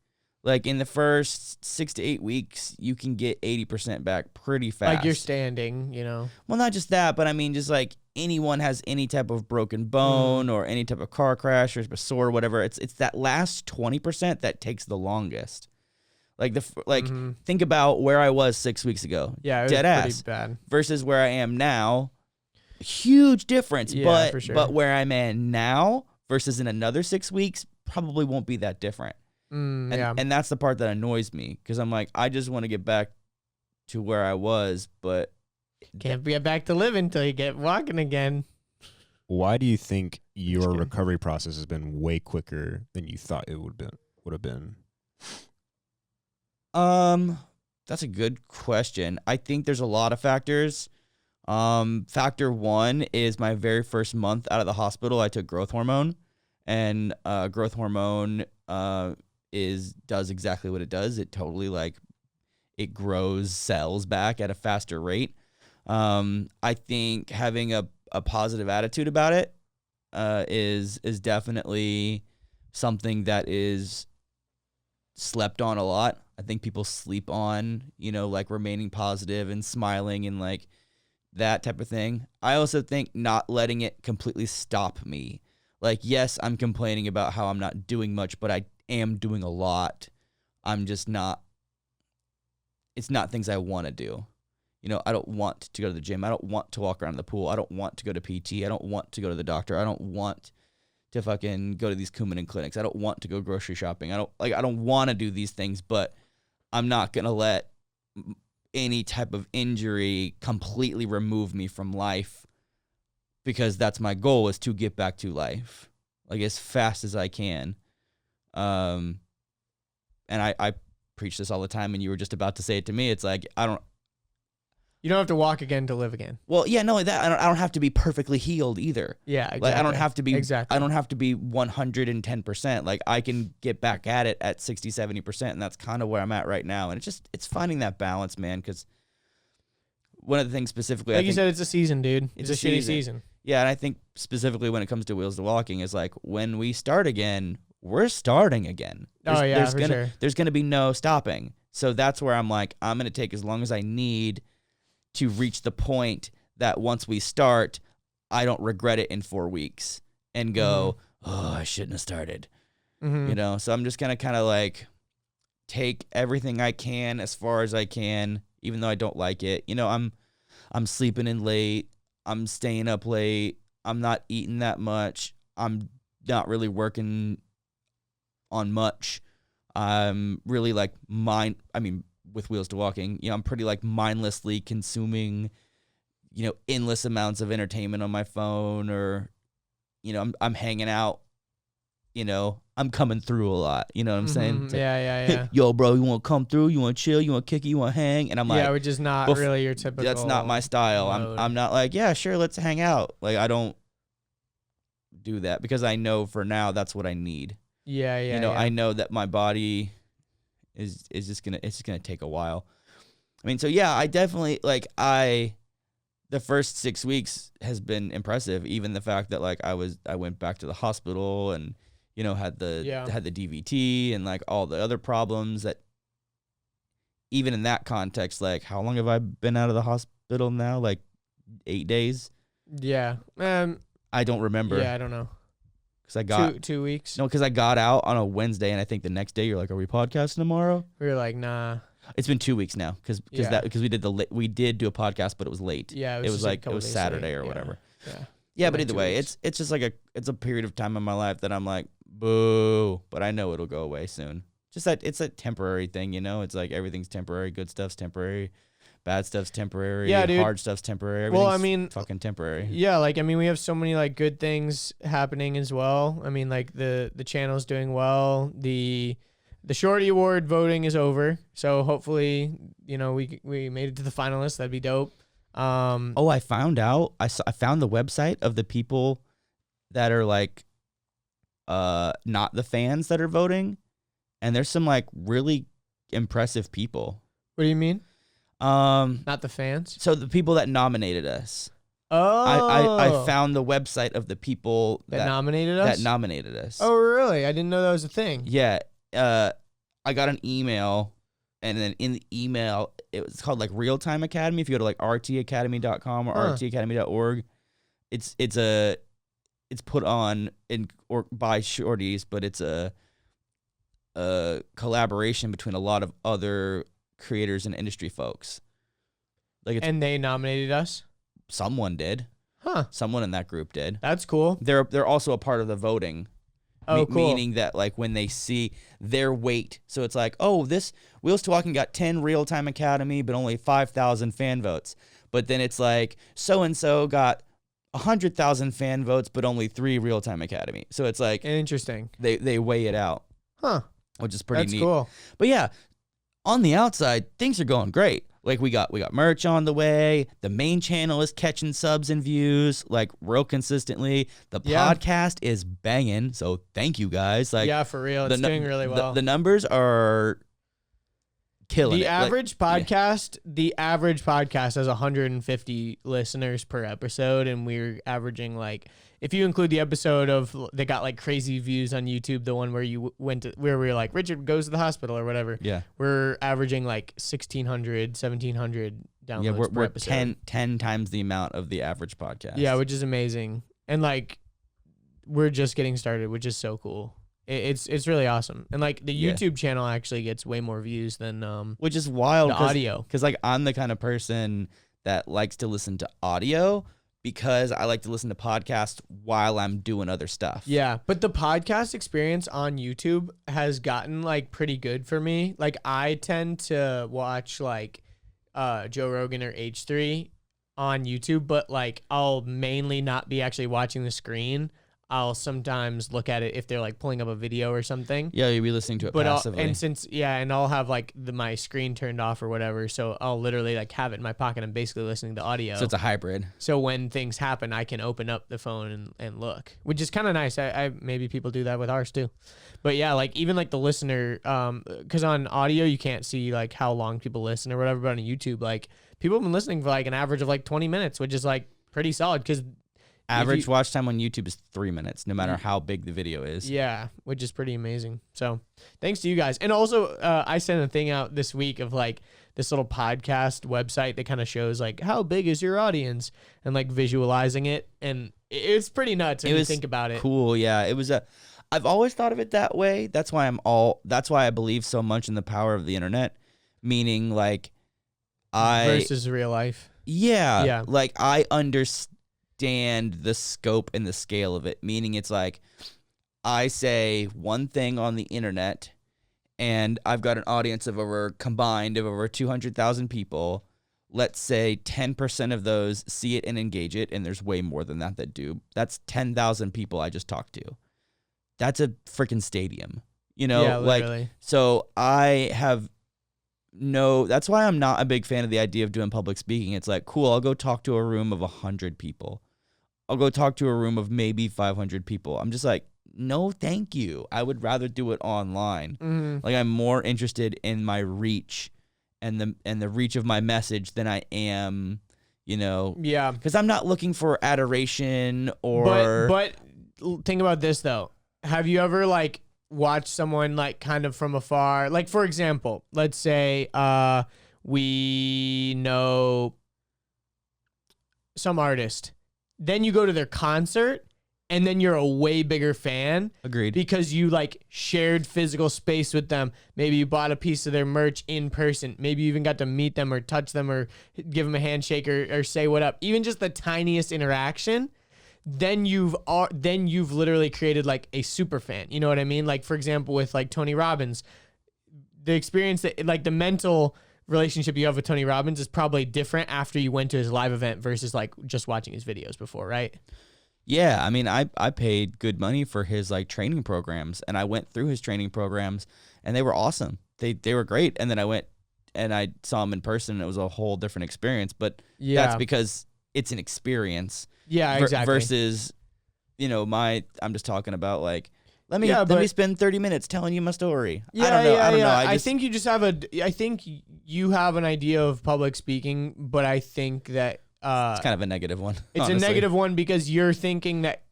Like, in the first 6 to 8 weeks, you can get 80% back pretty fast. Like, you're standing, you know? Well, not just that, but I mean, just like anyone has any type of broken bone or any type of car crash or a sore or whatever. It's that last 20% that takes the longest. Like, think about where I was 6 weeks ago. Yeah, it was pretty bad. Versus where I am now. Huge difference. Yeah, for sure. But where I'm at now versus in another 6 weeks probably won't be that different. And that's the part that annoys me because I'm like, I just want to get back to where I was, but can't get back to living until you get walking again. Why do you think your recovery process has been way quicker than you thought it would have been? That's a good question. I think there's a lot of factors. Factor 1 is my very first month out of the hospital, I took growth hormone, and growth hormone does exactly what it does. It totally it grows cells back at a faster rate. I think having a positive attitude about it is definitely something that is slept on a lot. I think people sleep on, remaining positive and smiling and that type of thing. I also think not letting it completely stop me. Yes, I'm complaining about how I'm not doing much, but I am doing a lot. I'm just not, it's not things I want to do. I don't want to go to the gym. I don't want to walk around the pool. I don't want to go to PT. I don't want to go to the doctor. I don't want to fucking go to these Coumadin clinics. I don't want to go grocery shopping. I don't want to do these things, but I'm not going to let any type of injury completely remove me from life, because that's my goal, is to get back to life as fast as I can. And I preach this all the time, and you were just about to say it to me. It's you don't have to walk again to live again. Well, yeah, no, that I don't have to be perfectly healed either. Yeah, exactly. I don't have to be exactly. I don't have to be 110%. I can get back at it at 60, 70%, and that's kind of where I'm at right now. And it's finding that balance, man, because one of the things specifically, you said, it's a season, dude. It's a shitty season. Yeah, and I think specifically when it comes to Wheels to Walking is when we start again, we're starting again. There's going to be no stopping. So that's where I'm I'm going to take as long as I need to reach the point that once we start, I don't regret it in 4 weeks and go, oh, I shouldn't have started. So I'm just going to kind of take everything I can as far as I can, even though I don't like it. I'm sleeping in late. I'm staying up late. I'm not eating that much. I'm not really working on much. I'm really like with Wheels to Walking, I'm pretty like mindlessly consuming, endless amounts of entertainment on my phone, or, I'm hanging out, I'm coming through a lot. You know what I'm saying? It's like, Yeah. yo, bro, you want to come through? You want to chill? You want to kick it? You want to hang? And I'm like, which is not really your typical. That's not my style. mode. I'm not like, yeah, sure, let's hang out. Like, I don't do that because I know for now that's what I need. Yeah. I know that my body is just gonna take a while. I mean, so yeah, I definitely the first 6 weeks has been impressive. Even the fact that like I went back to the hospital and had the DVT and like all the other problems that even in that context, like how long have I been out of the hospital now? Like 8 days? Yeah. I don't remember. Yeah, I don't know. Because I got 2 weeks. No, because I got out on a Wednesday, and I think the next day you're like, "Are we podcasting tomorrow?" We were like, "Nah." It's been 2 weeks now because we did do a podcast, but it was late. Yeah, it was like it was Saturday or whatever. Yeah, but either way, it's just like it's a period of time in my life that I'm like, boo, but I know it'll go away soon. Just that it's a temporary thing, It's like everything's temporary. Good stuff's temporary. Bad stuff's temporary. Yeah, dude. Hard stuff's temporary. Everything's fucking temporary. Yeah, we have so many like good things happening as well. I mean, like the channel's doing well. The Shorty Award voting is over, so hopefully, we made it to the finalists. That'd be dope. I found out. I found the website of the people that are like, not the fans that are voting, and there's some like really impressive people. What do you mean? Not the fans. So the people that nominated us. Oh, I found the website of the people that nominated us. Oh, really? I didn't know that was a thing. Yeah. I got an email, and then in the email, it was called like Real Time Academy. If you go to like rtacademy.com or rtacademy.org, it's put on by Shorties, but it's a collaboration between a lot of other creators and industry folks. And they nominated us? Someone did. Huh. Someone in that group did. That's cool. They're also a part of the voting. Oh, cool. Meaning that like when they see their weight, so it's like, oh, this Wheels to Walking got 10 Real Time Academy, but only 5,000 fan votes. But then it's like so-and-so got 100,000 fan votes, but only 3 Real Time Academy. So it's like interesting. They weigh it out. Huh. Which is pretty neat. That's cool. But yeah, on the outside, things are going great. Like we got merch on the way. The main channel is catching subs and views like real consistently. The podcast is banging. So thank you guys. Like for real, it's doing really well. The numbers are killing. The average podcast has 150 listeners per episode, and we're averaging like, if you include the episode of they got like crazy views on YouTube, the one where you went to where we were like Richard goes to the hospital or whatever. Yeah, we're averaging like 1,600, 1,700 downloads per episode. 10 times the amount of the average podcast. Yeah, which is amazing, and like we're just getting started, which is so cool. It's really awesome, and like the YouTube channel actually gets way more views than which is wild. The audio, because like I'm the kind of person that likes to listen to audio. Because I like to listen to podcasts while I'm doing other stuff. Yeah, but the podcast experience on YouTube has gotten like pretty good for me. Like I tend to watch like Joe Rogan or H3 on YouTube, but like I'll mainly not be actually watching the screen. I'll sometimes look at it if they're like pulling up a video or something. Yeah, you'll be listening to it passively. And I'll have like my screen turned off or whatever, so I'll literally like have it in my pocket and basically listening to audio. So it's a hybrid. So when things happen, I can open up the phone and look, which is kind of nice. I maybe people do that with ours too, but yeah, like even like the listener, because on audio you can't see like how long people listen or whatever, but on YouTube like people have been listening for like an average of like 20 minutes, which is like pretty solid because. Average watch time on YouTube is 3 minutes, no matter how big the video is. Yeah, which is pretty amazing. So thanks to you guys. And also, I sent a thing out this week of like this little podcast website that kind of shows like how big is your audience and like visualizing it. And it's pretty nuts when you think about it. Cool. Yeah, it was I've always thought of it that way. That's why I believe so much in the power of the internet, meaning like versus real life. Yeah. Like I understand. understand the scope and the scale of it. Meaning it's like I say one thing on the internet and I've got an audience of over 200,000 people. Let's say 10% of those see it and engage it, and there's way more than that do. That's 10,000 people I just talked to. That's a freaking stadium. Yeah, like, so I have that's why I'm not a big fan of the idea of doing public speaking. It's like, cool, I'll go talk to a room of 100 people. I'll go talk to a room of maybe 500 people. I'm just like, no, thank you. I would rather do it online. Mm-hmm. Like, I'm more interested in my reach and the reach of my message than I am, Yeah. Because I'm not looking for adoration or. But think about this though. Have you ever like watched someone like kind of from afar? Like, for example, let's say we know some artist. Then you go to their concert. And then you're a way bigger fan. Agreed. Because you like shared physical space with them. Maybe you bought a piece of their merch in person. Maybe you even got to meet them or touch them or give them a handshake or say what up. Even just the tiniest interaction. Then you've literally created like a super fan. You know what I mean? Like, for example, with like Tony Robbins, the experience that like the mental relationship you have with Tony Robbins is probably different after you went to his live event versus like just watching his videos before, right? Yeah, I mean, I paid good money for his like training programs, and I went through his training programs, and they were awesome. They were great, and then I went and I saw him in person, and it was a whole different experience. But that's because it's an experience. Yeah, exactly. Versus, I'm just talking about like, let me spend 30 minutes telling you my story. Yeah, I don't know. I think you just have I think you have an idea of public speaking, but I think that. It's kind of a negative one. It's honestly. a negative one because you're thinking that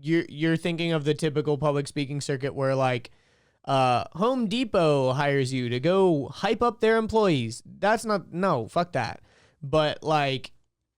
you're thinking of the typical public speaking circuit where like Home Depot hires you to go hype up their employees. Fuck that. But like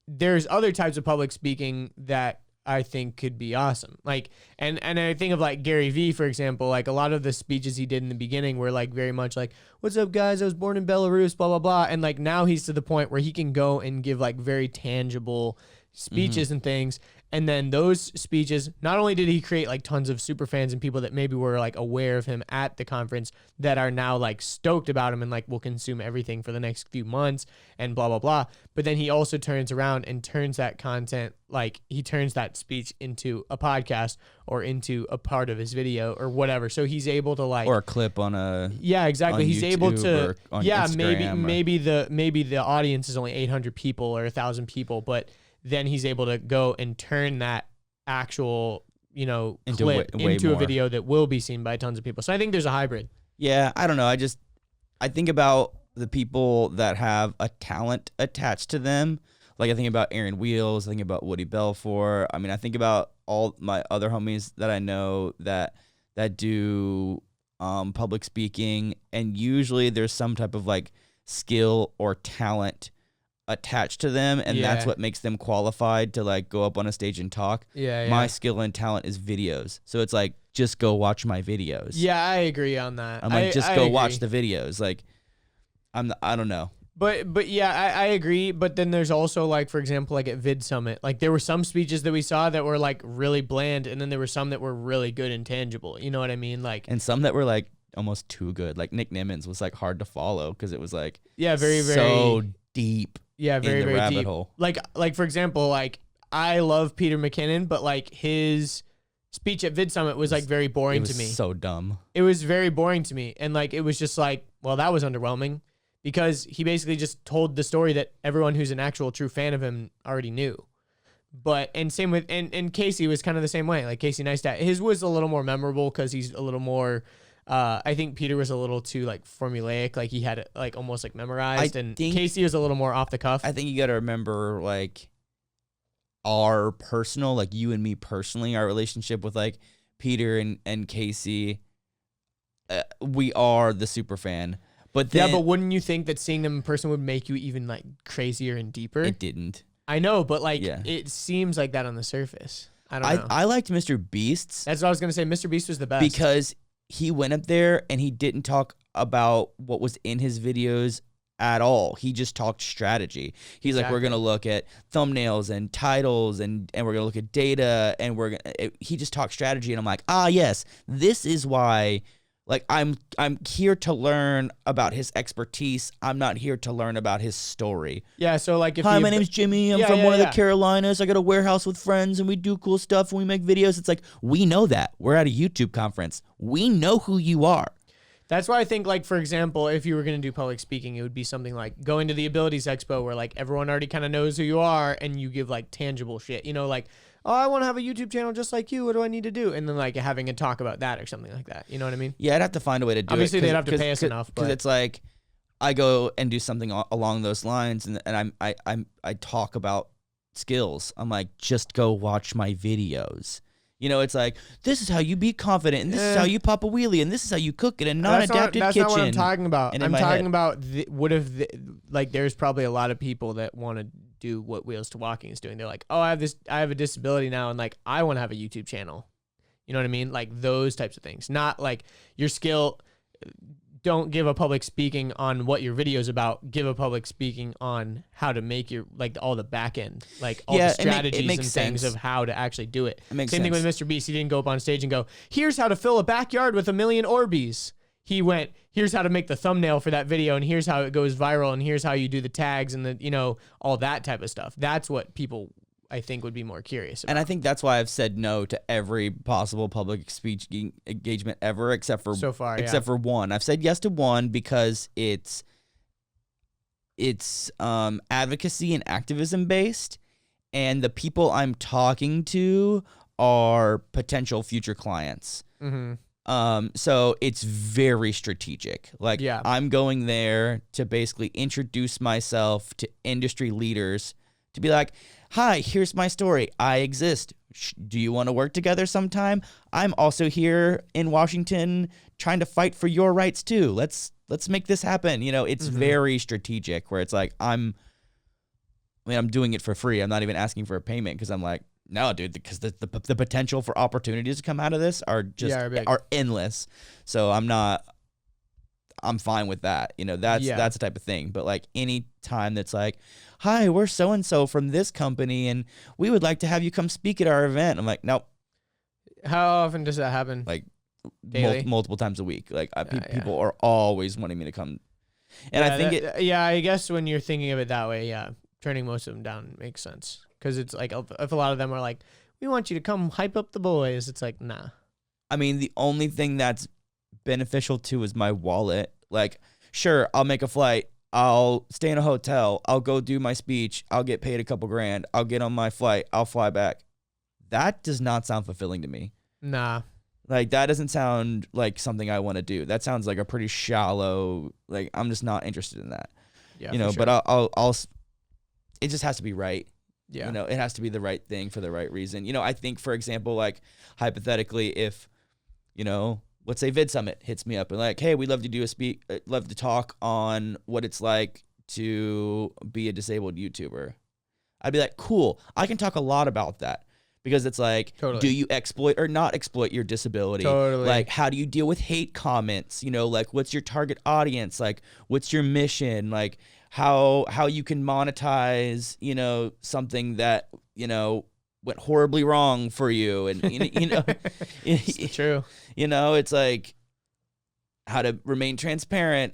there's other types of public speaking that I think could be awesome. Like, and I think of like Gary Vee, for example, like a lot of the speeches he did in the beginning were like very much like, what's up guys? I was born in Belarus, blah, blah, blah. And like now he's to the point where he can go and give like very tangible speeches and things. And then those speeches, not only did he create like tons of super fans and people that maybe were like aware of him at the conference that are now like stoked about him and like will consume everything for the next few months and blah, blah, blah. But then he also turns around and turns that content, like he turns that speech into a podcast or into a part of his video or whatever. So he's able to like, or a clip on a, yeah, exactly. He's YouTube able to, Instagram maybe the audience is only 800 people or 1,000 people, but then he's able to go and turn that actual, clip into a video that will be seen by tons of people. So I think there's a hybrid. Yeah, I don't know. I think about the people that have a talent attached to them. Like I think about Aaron Wheels, I think about Woody Belfour. I mean, I think about all my other homies that I know that do public speaking, and usually there's some type of like skill or talent attached to them, and that's what makes them qualified to like go up on a stage and talk. My skill and talent is videos, so it's like just go watch my videos. I agree on that. I'm like, just go watch the videos. Like I don't know, but yeah, I agree. But then there's also like, for example, like at Vid Summit, like there were some speeches that we saw that were like really bland, and then there were some that were really good and tangible, you know what I mean? Like, and some that were like almost too good. Like Nick Nimmons was like hard to follow because it was like very so deep. Yeah, very, very rabbit deep. hole. Like for example, like I love Peter McKinnon, but like his speech at Vid Summit was like very boring to me. So dumb. It was very boring to me, and like it was just like, well, that was underwhelming because he basically just told the story that everyone who's an actual true fan of him already knew. But and same with and Casey was kind of the same way. Like Casey Neistat, his was a little more memorable because he's a little more. I think Peter was a little too like formulaic, like he had it like almost like memorized, and Casey was a little more off the cuff. I think you got to remember like our personal, like you and me personally, our relationship with like Peter and Casey. We are the super fan, but then, but wouldn't you think that seeing them in person would make you even like crazier and deeper? It didn't. I know, but like it seems like that on the surface. I don't know. I liked Mr. Beast's. That's what I was gonna say. Mr. Beast was the best because he went up there and he didn't talk about what was in his videos at all. He just talked strategy. He's like, we're going to look at thumbnails and titles and we're going to look at data and he just talked strategy. And I'm like, yes, this is why, like, I'm here to learn about his expertise. I'm not here to learn about his story. Yeah. So like, hi, my name's Jimmy. I'm from one of the Carolinas. I got a warehouse with friends and we do cool stuff and we make videos. It's like, we know that. We're at a YouTube conference. We know who you are. That's why I think, like, for example, if you were going to do public speaking, it would be something like going to the Abilities Expo where, like, everyone already kind of knows who you are and you give, like, tangible shit. You know, like, oh, I want to have a YouTube channel just like you. What do I need to do? And then, like, having a talk about that or something like that. You know what I mean? Yeah, I'd have to find a way to do Obviously, it. they'd have to pay us enough. Because it's like, I go and do something along those lines and I talk about skills. I'm like, just go watch my videos. You know, it's like, this is how you be confident, and this is how you pop a wheelie, and this is how you cook in a non-adapted kitchen. That's not what I'm talking about. And I'm talking about what if, like, there's probably a lot of people that want to do what Wheels to Walking is doing. They're like, oh, I have a disability now, and, like, I want to have a YouTube channel. You know what I mean? Like, those types of things. Not like your skill. Don't give a public speaking on what your video is about. Give a public speaking on how to make your, like, all the back end, like all the strategies and things of how to actually do it. Same thing with Mr. Beast. He didn't go up on stage and go, here's how to fill a backyard with 1 million Orbeez. He went, here's how to make the thumbnail for that video, and here's how it goes viral, and here's how you do the tags and the, you know, all that type of stuff. That's what people, I think, would be more curious about. And I think that's why I've said no to every possible public speech engagement ever, except for so far, except for one. I've said yes to one because it's advocacy and activism based, and the people I'm talking to are potential future clients. Mm-hmm. So it's very strategic. Like, I'm going there to basically introduce myself to industry leaders to be like, hi, here's my story. I exist. Do you want to work together sometime? I'm also here in Washington trying to fight for your rights too. Let's make this happen. You know, it's very strategic where it's like, I'm doing it for free. I'm not even asking for a payment because I'm like, no, dude, because the potential for opportunities to come out of this are just are endless. So I'm fine with that. You know, that's the type of thing. But like any time that's like, hi, we're so-and-so from this company and we would like to have you come speak at our event. I'm like, nope. How often does that happen? Like multiple times a week. Like people are always wanting me to come. And I think I guess when you're thinking of it that way, turning most of them down makes sense. Because it's like, if a lot of them are like, we want you to come hype up the boys, it's like, nah. I mean, the only thing that's beneficial to is my wallet. Like, sure, I'll make a flight. I'll stay in a hotel. I'll go do my speech. I'll get paid a couple grand. I'll get on my flight. I'll fly back. That does not sound fulfilling to me. Nah. Like, that doesn't sound like something I want to do. That sounds like a pretty shallow, like, I'm just not interested in that. Yeah, you know, sure. But I'll it just has to be right. Yeah. You know, it has to be the right thing for the right reason. You know, I think, for example, like, hypothetically, if, you know, let's say Vid Summit hits me up and like, hey, we'd love to love to talk on what it's like to be a disabled YouTuber. I'd be like, cool. I can talk a lot about that because it's like, do you exploit or not exploit your disability? Totally. Like, how do you deal with hate comments? You know, like, what's your target audience? Like, what's your mission? Like, how you can monetize, you know, something that, you know, went horribly wrong for you. And, you know, it's true. You know, it's like how to remain transparent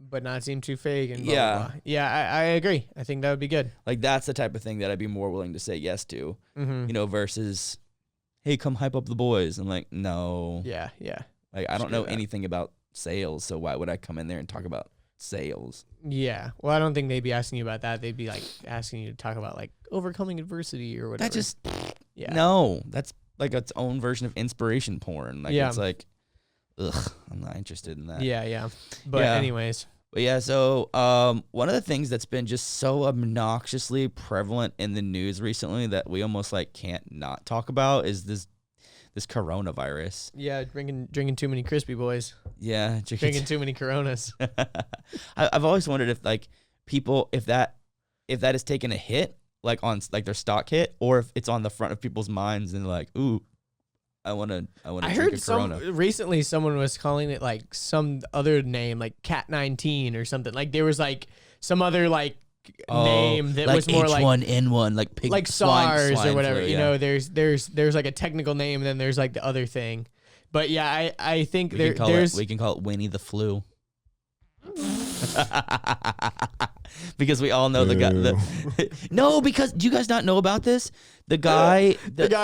but not seem too fake. And blah, blah, blah. Yeah, I agree. I think that would be good. Like, that's the type of thing that I'd be more willing to say yes to, you know, versus, hey, come hype up the boys. I'm like, no. Yeah. Like, I don't know anything about sales, so why would I come in there and talk about sales? Yeah. Well, I don't think they'd be asking you about that. They'd be like asking you to talk about like overcoming adversity or whatever. That just, no, that's like its own version of inspiration porn. Like, it's like, ugh, I'm not interested in that. Yeah. But anyways. But yeah, so one of the things that's been just so obnoxiously prevalent in the news recently that we almost like can't not talk about is this coronavirus. Yeah, drinking too many crispy boys. Yeah, drinking too many Coronas. I've always wondered if like people if that has taken a hit like on like their stock hit or if it's on the front of people's minds and like, ooh, I want to I drink heard a Corona. recently someone was calling it like some other name, like Cat 19 or something. Like there was like some other like name that like was more H1N1, like pig, like swine SARS or whatever. flu, You know, there's like a technical name, and then there's like the other thing. But yeah, I think we can call it Winnie the Flu. Because we all know the guy. No, because do you guys not know about this? The guy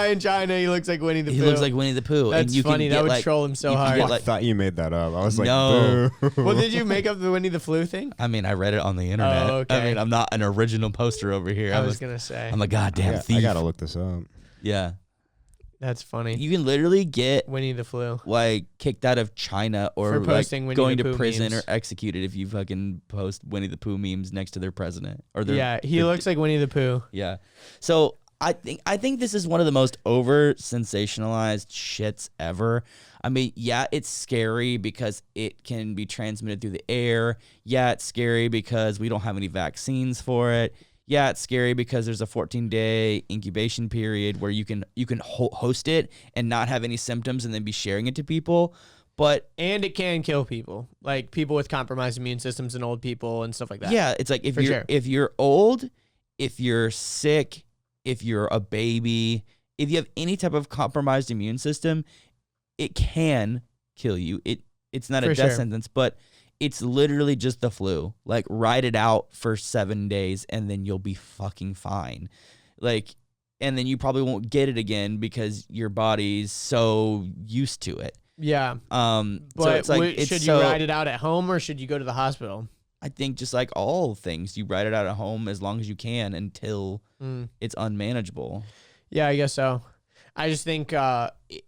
in China, he looks like Winnie the Pooh. He looks like Winnie the Pooh. That's and funny. That would troll him so hard. I thought you made that up. I was like, no. Boo. Well, did you make up the Winnie the Flu thing? I mean, I read it on the internet. Oh, okay. I mean, I'm not an original poster over here. I was gonna say. I'm a goddamn thief. I gotta look this up. Yeah. That's funny. You can literally get Winnie the Flu like kicked out of China or for like posting Winnie going the to Pooh prison memes. or executed if you fucking post Winnie the Pooh memes next to their president or their. He looks like Winnie the Pooh. Yeah. So I think this is one of the most over sensationalized shits ever. I mean, yeah, it's scary because it can be transmitted through the air. Yeah, it's scary because we don't have any vaccines for it. Yeah, it's scary because there's a 14-day incubation period where you can host it and not have any symptoms and then be sharing it to people. And it can kill people, like people with compromised immune systems and old people and stuff like that. Yeah, it's like if you're old, if you're sick, if you're a baby, if you have any type of compromised immune system, it can kill you. It's not a death sentence, but it's literally just the flu. Like, ride it out for 7 days and then you'll be fucking fine. Like, and then you probably won't get it again because your body's so used to it. Yeah. But so it's like, should you ride it out at home or should you go to the hospital? I think just like all things, you ride it out at home as long as you can until it's unmanageable. Yeah, I guess so. I just think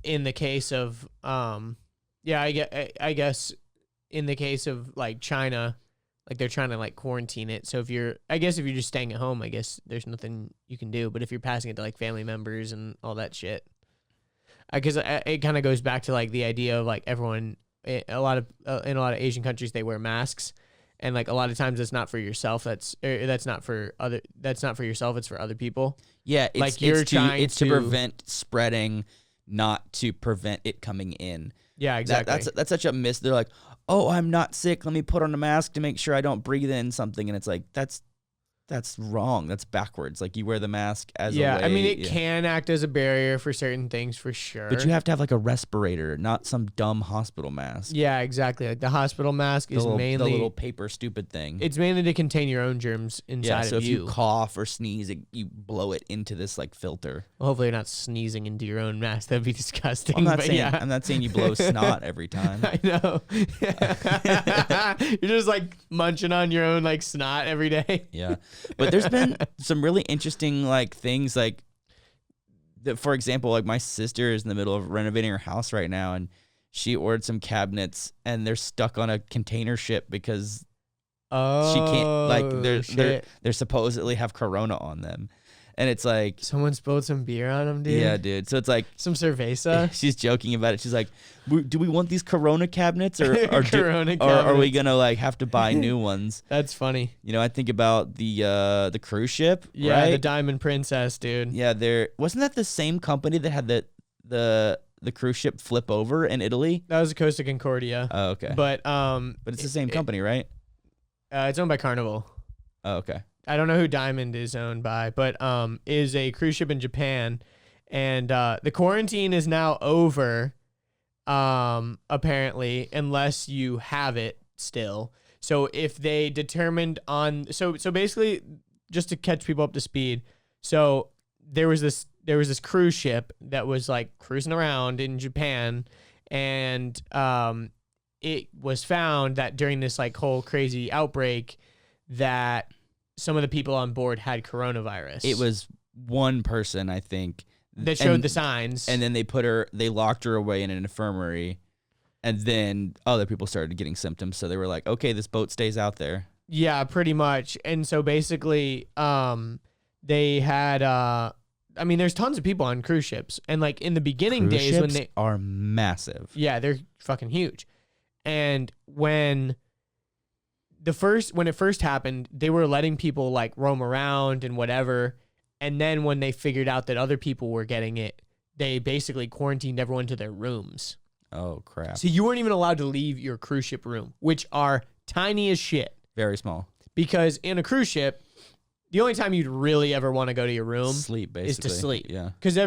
in the case of I guess in the case of like China, like they're trying to like quarantine it. So if you're just staying at home, I guess there's nothing you can do. But if you're passing it to like family members and all that shit, because it kind of goes back to like the idea of like everyone, in a lot of Asian countries they wear masks, and like a lot of times it's not for yourself. That's not for yourself. It's for other people. Yeah, it's to prevent spreading, not to prevent it coming in. Yeah, exactly. That's such a myth. They're like, oh, I'm not sick. Let me put on a mask to make sure I don't breathe in something. And it's like, that's wrong. That's backwards. Like, you wear the mask as a way. I mean, it can act as a barrier for certain things for sure. But you have to have like a respirator, not some dumb hospital mask. Yeah, exactly. Like the hospital mask is mainly the little paper stupid thing. It's mainly to contain your own germs inside of you. So if you cough or sneeze, you blow it into this like filter. Well, hopefully you're not sneezing into your own mask. That'd be disgusting. I'm not saying you blow snot every time. I know. You're just like munching on your own like snot every day. Yeah. But there's been some really interesting like things like, for example, like my sister is in the middle of renovating her house right now, and she ordered some cabinets and they're stuck on a container ship because she can't, like, they're supposedly have Corona on them. And it's like, someone spilled some beer on them, dude. Yeah, dude. So it's like some cerveza. She's joking about it. She's like, do we want these Corona cabinets or cabinets. Are we gonna like have to buy new ones? That's funny. You know, I think about the cruise ship. Yeah, right? the Diamond Princess, dude. Yeah, wasn't that the same company that had the cruise ship flip over in Italy? That was the Costa Concordia. Oh, okay. But it's the same company, right? It's owned by Carnival. Oh, okay. I don't know who Diamond is owned by, but is a cruise ship in Japan, and the quarantine is now over, apparently, unless you have it still. So if they determined so basically, just to catch people up to speed, so there was this cruise ship that was like cruising around in Japan, and it was found that during this like whole crazy outbreak that some of the people on board had coronavirus. It was one person, I think, that showed the signs. And then they locked her away in an infirmary, and then other people started getting symptoms. So they were like, okay, this boat stays out there. Yeah, pretty much. And so basically, they had, there's tons of people on cruise ships. And like in the beginning cruise days ships when they are massive. Yeah, they're fucking huge. And when it first happened, they were letting people like roam around and whatever. And then when they figured out that other people were getting it, they basically quarantined everyone to their rooms. Oh, crap. So you weren't even allowed to leave your cruise ship room, which are tiny as shit. Very small. Because in a cruise ship, the only time you'd really ever want to go to your room sleep, basically. is to sleep. Yeah. Because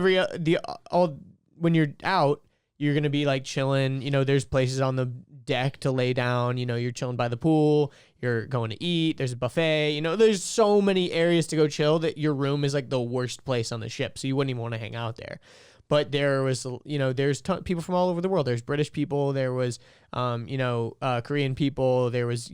when you're out, you're gonna be like chilling. You know, there's places on the deck to lay down. You know, you're chilling by the pool. You're going to eat. There's a buffet. You know, there's so many areas to go chill that your room is like the worst place on the ship. So you wouldn't even want to hang out there. But there was, you know, there's people from all over the world. There's British people. There was, Korean people. There was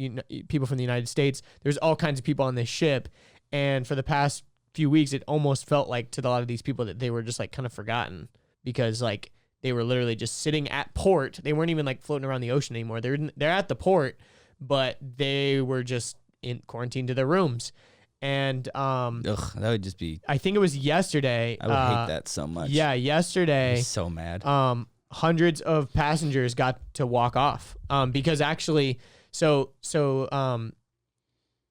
people from the United States. There's all kinds of people on this ship. And for the past few weeks, it almost felt like to a lot of these people that they were just like kind of forgotten because like they were literally just sitting at port. They weren't even like floating around the ocean anymore. They're at the port, but they were just in quarantine to their rooms. And that would just be. I think it was yesterday. I would hate that so much. Yeah, yesterday. I'm so mad. Hundreds of passengers got to walk off. Because actually, so the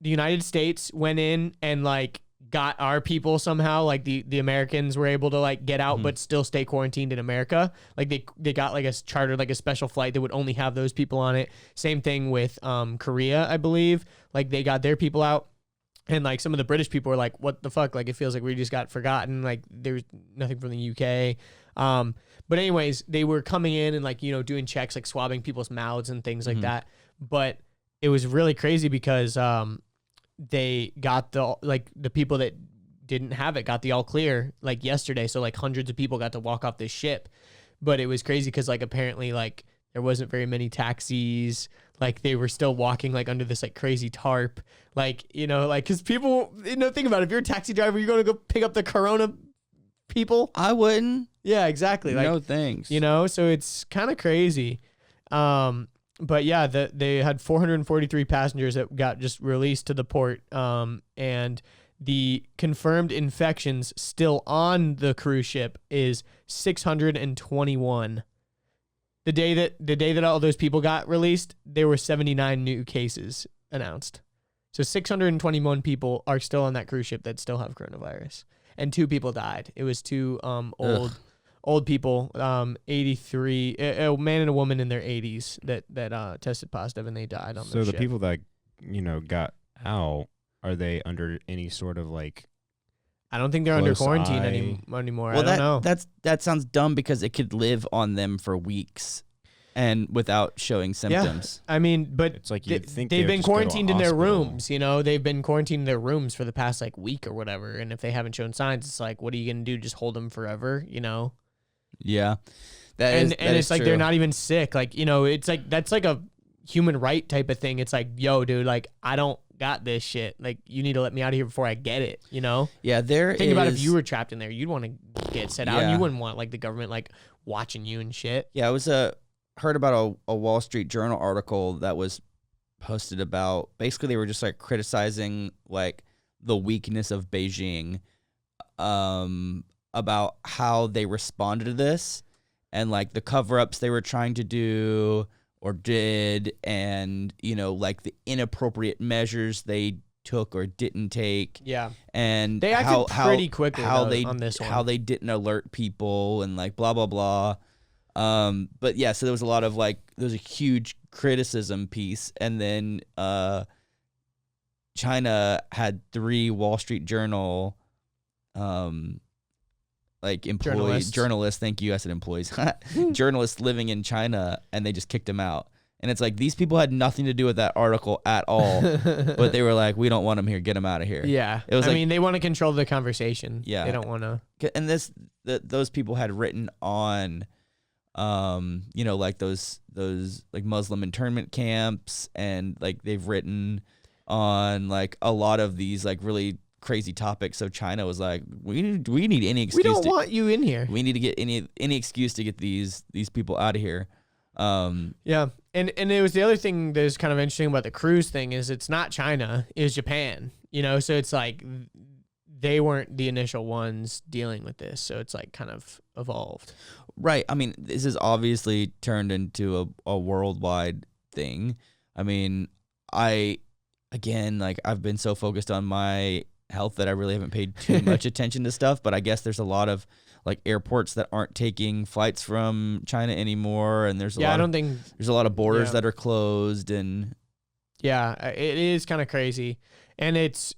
United States went in and like got our people somehow. Like the Americans were able to like get out, but still stay quarantined in America. Like they got like chartered like a special flight that would only have those people on it. Same thing with Korea, I believe. Like they got their people out. And, like, some of the British people were like, what the fuck? Like, it feels like we just got forgotten. Like, there's nothing from the UK. But anyways, they were coming in and, like, you know, doing checks, like, swabbing people's mouths and things like that. But it was really crazy because they got the people that didn't have it got the all clear, like, yesterday. So, like, hundreds of people got to walk off this ship. But it was crazy because, like, apparently, like, there wasn't very many taxis. Like they were still walking like under this like crazy tarp. Like, you know, like, cause people, you know, think about it. If you're a taxi driver, you're going to go pick up the corona people. I wouldn't. Yeah, exactly. Like, no thanks. You know, so it's kind of crazy. But yeah, they had 443 passengers that got just released to the port. And the confirmed infections still on the cruise ship is 621. The day that all those people got released, there were 79 new cases announced. So 621 people are still on that cruise ship that still have coronavirus, and 2 people died. It was 2 old people, 83, a man and a woman in their 80s that tested positive and they died on the ship. So the people that got out, are they under any sort of like? I don't think they're under quarantine anymore. Well, I don't know. That sounds dumb because it could live on them for weeks and without showing symptoms. Yeah. I mean, but it's like you'd think they've been quarantined in their hospital. rooms, you know? They've been quarantined in their rooms for the past like week or whatever. And if they haven't shown signs, it's like, what are you going to do? Just hold them forever, you know? Yeah. And it's like true. they're not even sick. Like, you know, it's like that's like a human right type of thing. It's like, yo, dude, like I don't got this shit. Like, you need to let me out of here before I get it, you know? Yeah, Think about if you were trapped in there, you'd want to get set out. Yeah. You wouldn't want like the government like watching you and shit. Yeah, I was heard about a Wall Street Journal article that was posted about basically they were just like criticizing like the weakness of Beijing about how they responded to this and like the cover-ups they were trying to do or did, and, you know, like the inappropriate measures they took or didn't take. Yeah. And they acted pretty quickly on this one. How they didn't alert people and like blah, blah, blah. But yeah, so there was a lot of like, there was a huge criticism piece. And then China had 3 Wall Street Journal like employees, journalists, thank you, I said employees, journalists living in China, and they just kicked him out. And it's like, these people had nothing to do with that article at all, but they were like, we don't want him here, get him out of here. Yeah. It was I mean, they want to control the conversation. Yeah. They don't want to. And those people had written on, you know, like those like Muslim internment camps, and like they've written on like a lot of these like really crazy topics. So China was like, we need any excuse. We don't want you in here. We need to get any excuse to get these people out of here. Yeah. And it was the other thing that is kind of interesting about the cruise thing is it's not China, it was Japan, you know? So it's like they weren't the initial ones dealing with this. So it's like kind of evolved. Right. I mean, this is obviously turned into a worldwide thing. I mean, I've been so focused on my health that I really haven't paid too much attention to stuff, but I guess there's a lot of like airports that aren't taking flights from China anymore, and there's a lot there's a lot of borders that are closed, and it is kind of crazy. And it's,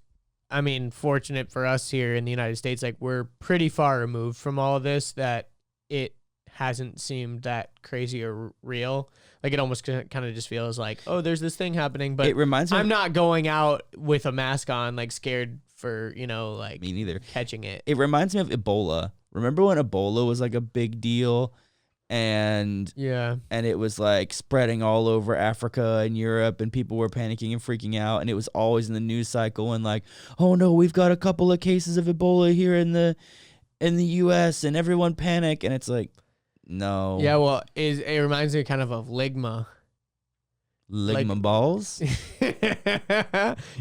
I mean, fortunate for us here in the United States, like we're pretty far removed from all of this that it hasn't seemed that crazy or real. Like it almost kind of just feels like, oh, there's this thing happening, but it reminds me I'm not going out with a mask on, like scared for, like me neither catching it. It reminds me of Ebola. Remember when Ebola was like a big deal, and it was like spreading all over Africa and Europe, and people were panicking and freaking out, and it was always in the news cycle, and like, oh no, we've got a couple of cases of Ebola here in the US, and everyone panic, and it's like, no. Yeah, well, it reminds me kind of Ligma. Ligma balls?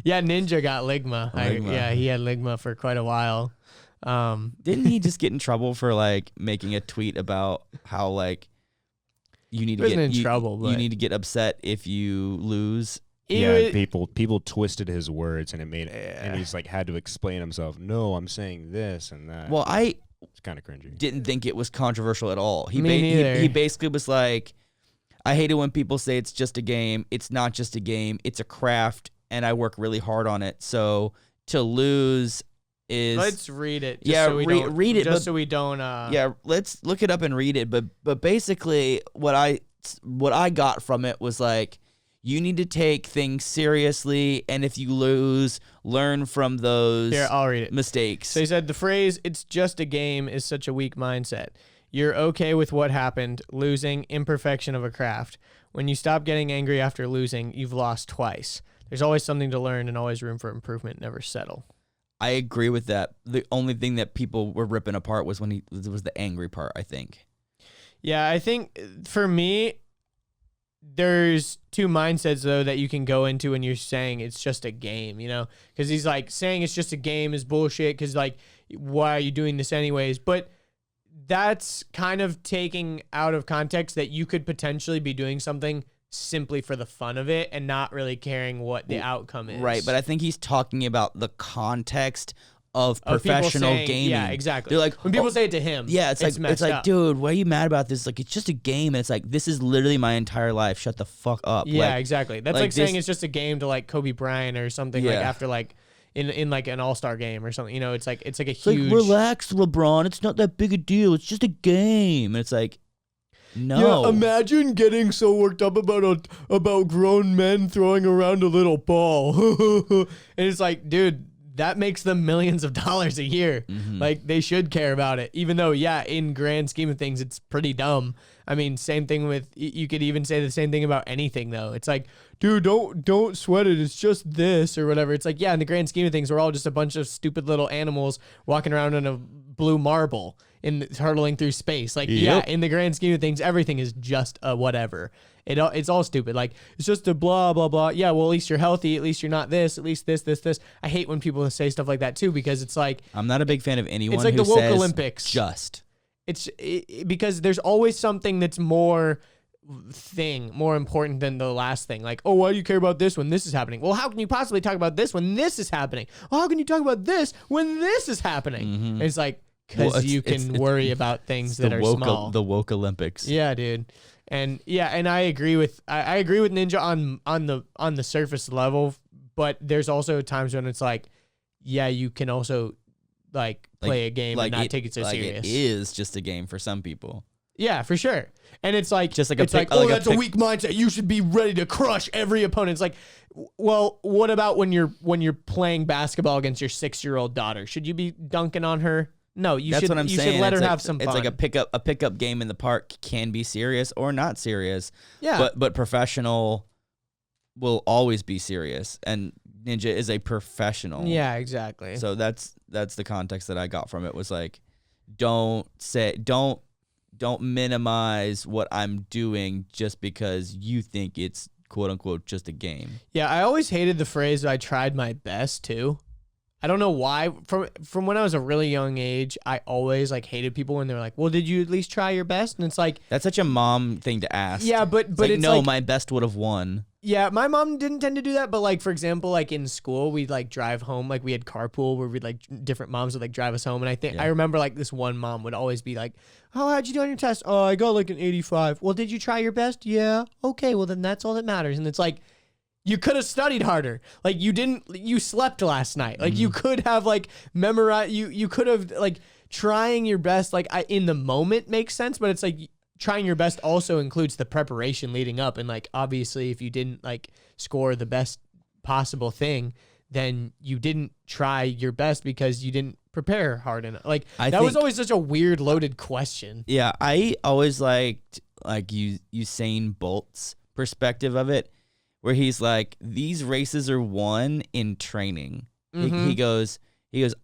Yeah, Ninja got Ligma. He had Ligma for quite a while. Didn't he just get in trouble for like making a tweet about how like you need to get you need to get upset if you lose? People twisted his words, and it made and he's like had to explain himself. No, I'm saying this and that. Well, it's kind of cringy. Didn't think it was controversial at all. He neither. He basically was like, I hate it when people say it's just a game. It's not just a game. It's a craft, and I work really hard on it. So to lose is... Let's read it. Read it. Just so we don't... Yeah, let's look it up and read it. But basically, what I got from it was like, you need to take things seriously, and if you lose, learn from those I'll read it. mistakes. So he said, the phrase, "it's just a game," is such a weak mindset. You're okay with what happened, losing, imperfection of a craft. When you stop getting angry after losing, you've lost twice. There's always something to learn and always room for improvement. Never settle. I agree with that. The only thing that people were ripping apart was when was the angry part, I think. Yeah, I think for me, there's two mindsets, though, that you can go into when you're saying it's just a game, Because he's like, saying it's just a game is bullshit because, like, why are you doing this anyways? But that's kind of taking out of context that you could potentially be doing something simply for the fun of it and not really caring what the outcome is. Right, but I think he's talking about the context of professional gaming. Yeah, exactly. They're like, when people say it to him, it's like, up. Dude, why are you mad about this? Like, it's just a game, and it's like, this is literally my entire life. Shut the fuck up. Yeah, like, exactly. That's like saying it's just a game to like Kobe Bryant or something like after like in like an all-star game or something. It's like a huge. Like, relax, LeBron. It's not that big a deal. It's just a game. And it's like, no. Yeah, imagine getting so worked up about grown men throwing around a little ball. And it's like, dude, that makes them millions of dollars a year. Mm-hmm. Like, they should care about it. Even though, in grand scheme of things, it's pretty dumb. I mean, same thing with, you could even say the same thing about anything, though. It's like, dude, don't sweat it. It's just this or whatever. It's like, in the grand scheme of things, we're all just a bunch of stupid little animals walking around in a blue marble hurtling through space. Like, in the grand scheme of things, everything is just a whatever. It's all stupid. Like, it's just a blah, blah, blah. Yeah, well, at least you're healthy. At least you're not this. At least this. I hate when people say stuff like that, too, because it's like... I'm not a big fan of anyone it's like who the woke says Olympics. Just. Because there's always something that's more important than the last thing. Like, oh, why do you care about this when this is happening? Well, how can you possibly talk about this when this is happening? Well, how can you talk about this when this is happening? Mm-hmm. And it's like, because you can worry about things that are small. The woke Olympics. Yeah, dude. And I agree with Ninja on the surface level, but there's also times when it's like, you can also like play a game and not take it so serious. It is just a game for some people. Yeah, for sure. And it's like, just like that's a weak mindset. You should be ready to crush every opponent. It's like, well, what about when you're playing basketball against your 6-year-old daughter? Should you be dunking on her? No, That's what I'm saying. Should let her have some fun. It's like a pickup game in the park can be serious or not serious. Yeah. But professional will always be serious, and Ninja is a professional. Yeah, exactly. So that's the context that I got from it, was like, don't minimize what I'm doing just because you think it's quote unquote just a game. Yeah, I always hated the phrase "I tried my best" too. I don't know why. From when I was a really young age, I always like hated people when they're like, "Well, did you at least try your best?" And it's like, that's such a mom thing to ask. Yeah, but it's like, no, my best would have won. Yeah, my mom didn't tend to do that, but like for example, like in school, we'd like drive home, like we had carpool where we'd like different moms would like drive us home, and I remember like this one mom would always be like, "Oh, how'd you do on your test? Oh, I got like an 85. Well, did you try your best? Yeah. Okay, well then that's all that matters." And it's like, you could have studied harder. Like you slept last night. Like you could have like memorized. You could have like trying your best. Like in the moment makes sense, but it's like, trying your best also includes the preparation leading up. And like, obviously if you didn't like score the best possible thing, then you didn't try your best because you didn't prepare hard enough. Like that was always such a weird loaded question. Yeah. I always liked like Usain Bolt's perspective of it, where he's like, these races are won in training. He goes,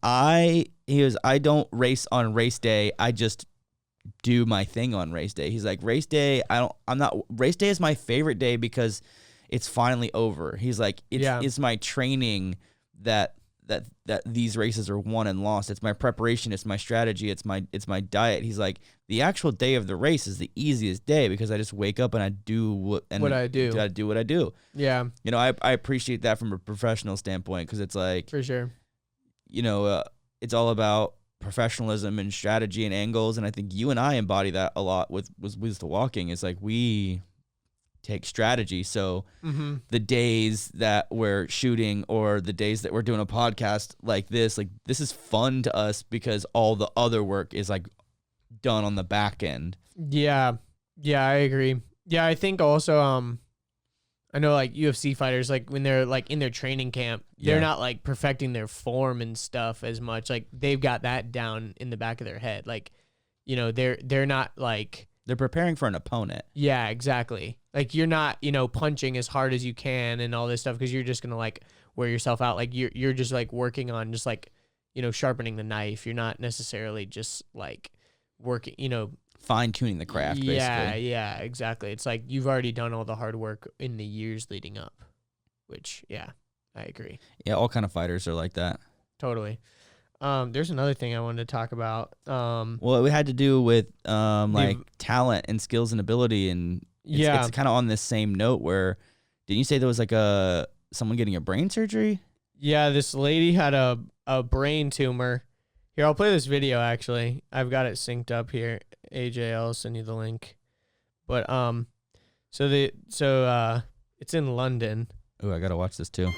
I don't race on race day. I just do my thing on race day. He's like, race day is my favorite day because it's finally over. He's like, it's my training that these races are won and lost. It's my preparation, it's my strategy, it's my diet. He's like, the actual day of the race is the easiest day because I just wake up and I do what I do. Yeah. You know, I appreciate that from a professional standpoint, because it's like, for sure, you know, it's all about professionalism and strategy and angles, and I think you and I embody that a lot with the walking. It's like we take strategy, so the days that we're shooting or the days that we're doing a podcast like this is fun to us because all the other work is like done on the back end. Yeah, I agree. Yeah, I think also I know like UFC fighters, like when they're like in their training camp, they're not like perfecting their form and stuff as much. Like they've got that down in the back of their head. Like, you know, they're not like, they're preparing for an opponent. Yeah, exactly. Like you're not, you know, punching as hard as you can and all this stuff because you're just going to like wear yourself out. Like you're just like working on just like, you know, sharpening the knife. You're not necessarily just like working, you know, fine-tuning the craft, basically. Yeah, exactly. It's like you've already done all the hard work in the years leading up, which, yeah, I agree. Yeah, all kind of fighters are like that. Totally. There's another thing I wanted to talk about. Well, it had to do with like talent and skills and ability, and it's kind of on this same note where, didn't you say there was like someone getting a brain surgery? Yeah, this lady had a brain tumor. Here, I'll play this video, actually. I've got it synced up here. AJ, I'll send you the link. But so it's in London. Oh, I gotta watch this too.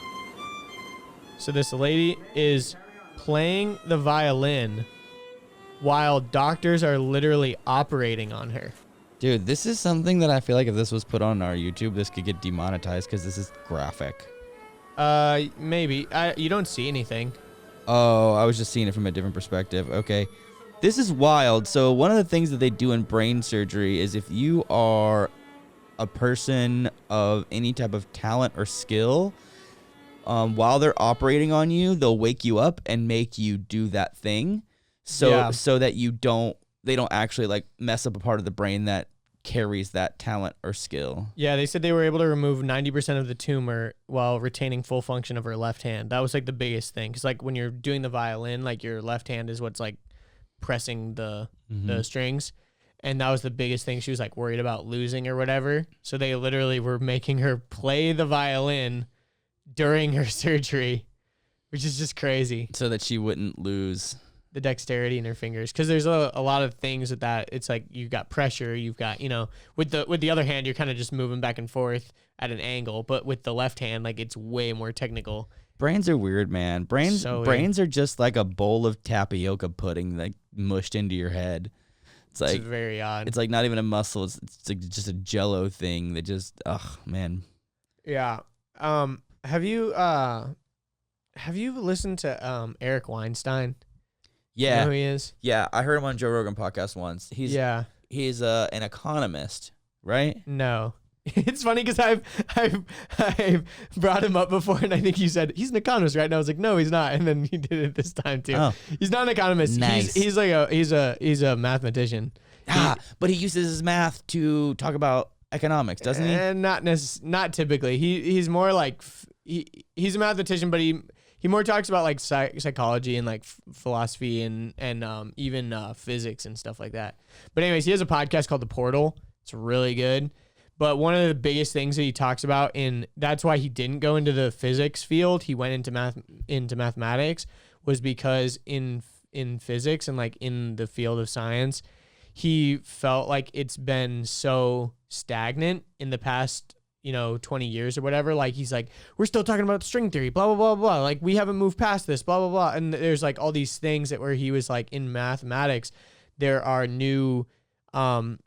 So this lady is playing the violin while doctors are literally operating on her. Dude, this is something that I feel like if this was put on our YouTube, this could get demonetized because this is graphic. Maybe. You don't see anything. Oh, I was just seeing it from a different perspective. Okay. This is wild. So one of the things that they do in brain surgery is if you are a person of any type of talent or skill, while they're operating on you, they'll wake you up and make you do that thing. So that they don't actually like mess up a part of the brain that carries that talent or skill. Yeah, they said they were able to remove 90% of the tumor while retaining full function of her left hand. That was like the biggest thing, because like when you're doing the violin, like your left hand is what's like pressing the strings, and that was the biggest thing she was like worried about losing or whatever. So they literally were making her play the violin during her surgery, which is just crazy, so that she wouldn't lose the dexterity in her fingers, because there's a lot of things with that. It's like you've got pressure, you've got, you know, with the other hand, you're kind of just moving back and forth at an angle, but with the left hand, like it's way more technical. Brains are weird, man. Brains are just like a bowl of tapioca pudding like mushed into your head. It's like very odd. It's like not even a muscle. It's like just a jello thing that just, man. Yeah. Have you listened to Eric Weinstein? Yeah. You know who he is? Yeah, I heard him on Joe Rogan podcast once. He's an economist, right? No. It's funny because I've brought him up before, and I think you said he's an economist, right? And I was like, no, he's not. And then he did it this time too. Oh. He's not an economist. Nice. He's a mathematician. But he uses his math to talk about economics, doesn't he? And not typically. He's more like he's a mathematician, but he more talks about like psychology and like philosophy and even physics and stuff like that. But anyways, he has a podcast called The Portal. It's really good. But one of the biggest things that he talks about that's why he didn't go into the physics field. He went into mathematics was because in physics and like in the field of science, he felt like it's been so stagnant in the past, 20 years or whatever. Like he's like, we're still talking about string theory, blah, blah, blah, blah. Like we haven't moved past this, blah, blah, blah. And there's like all these things where he was like, in mathematics, there are new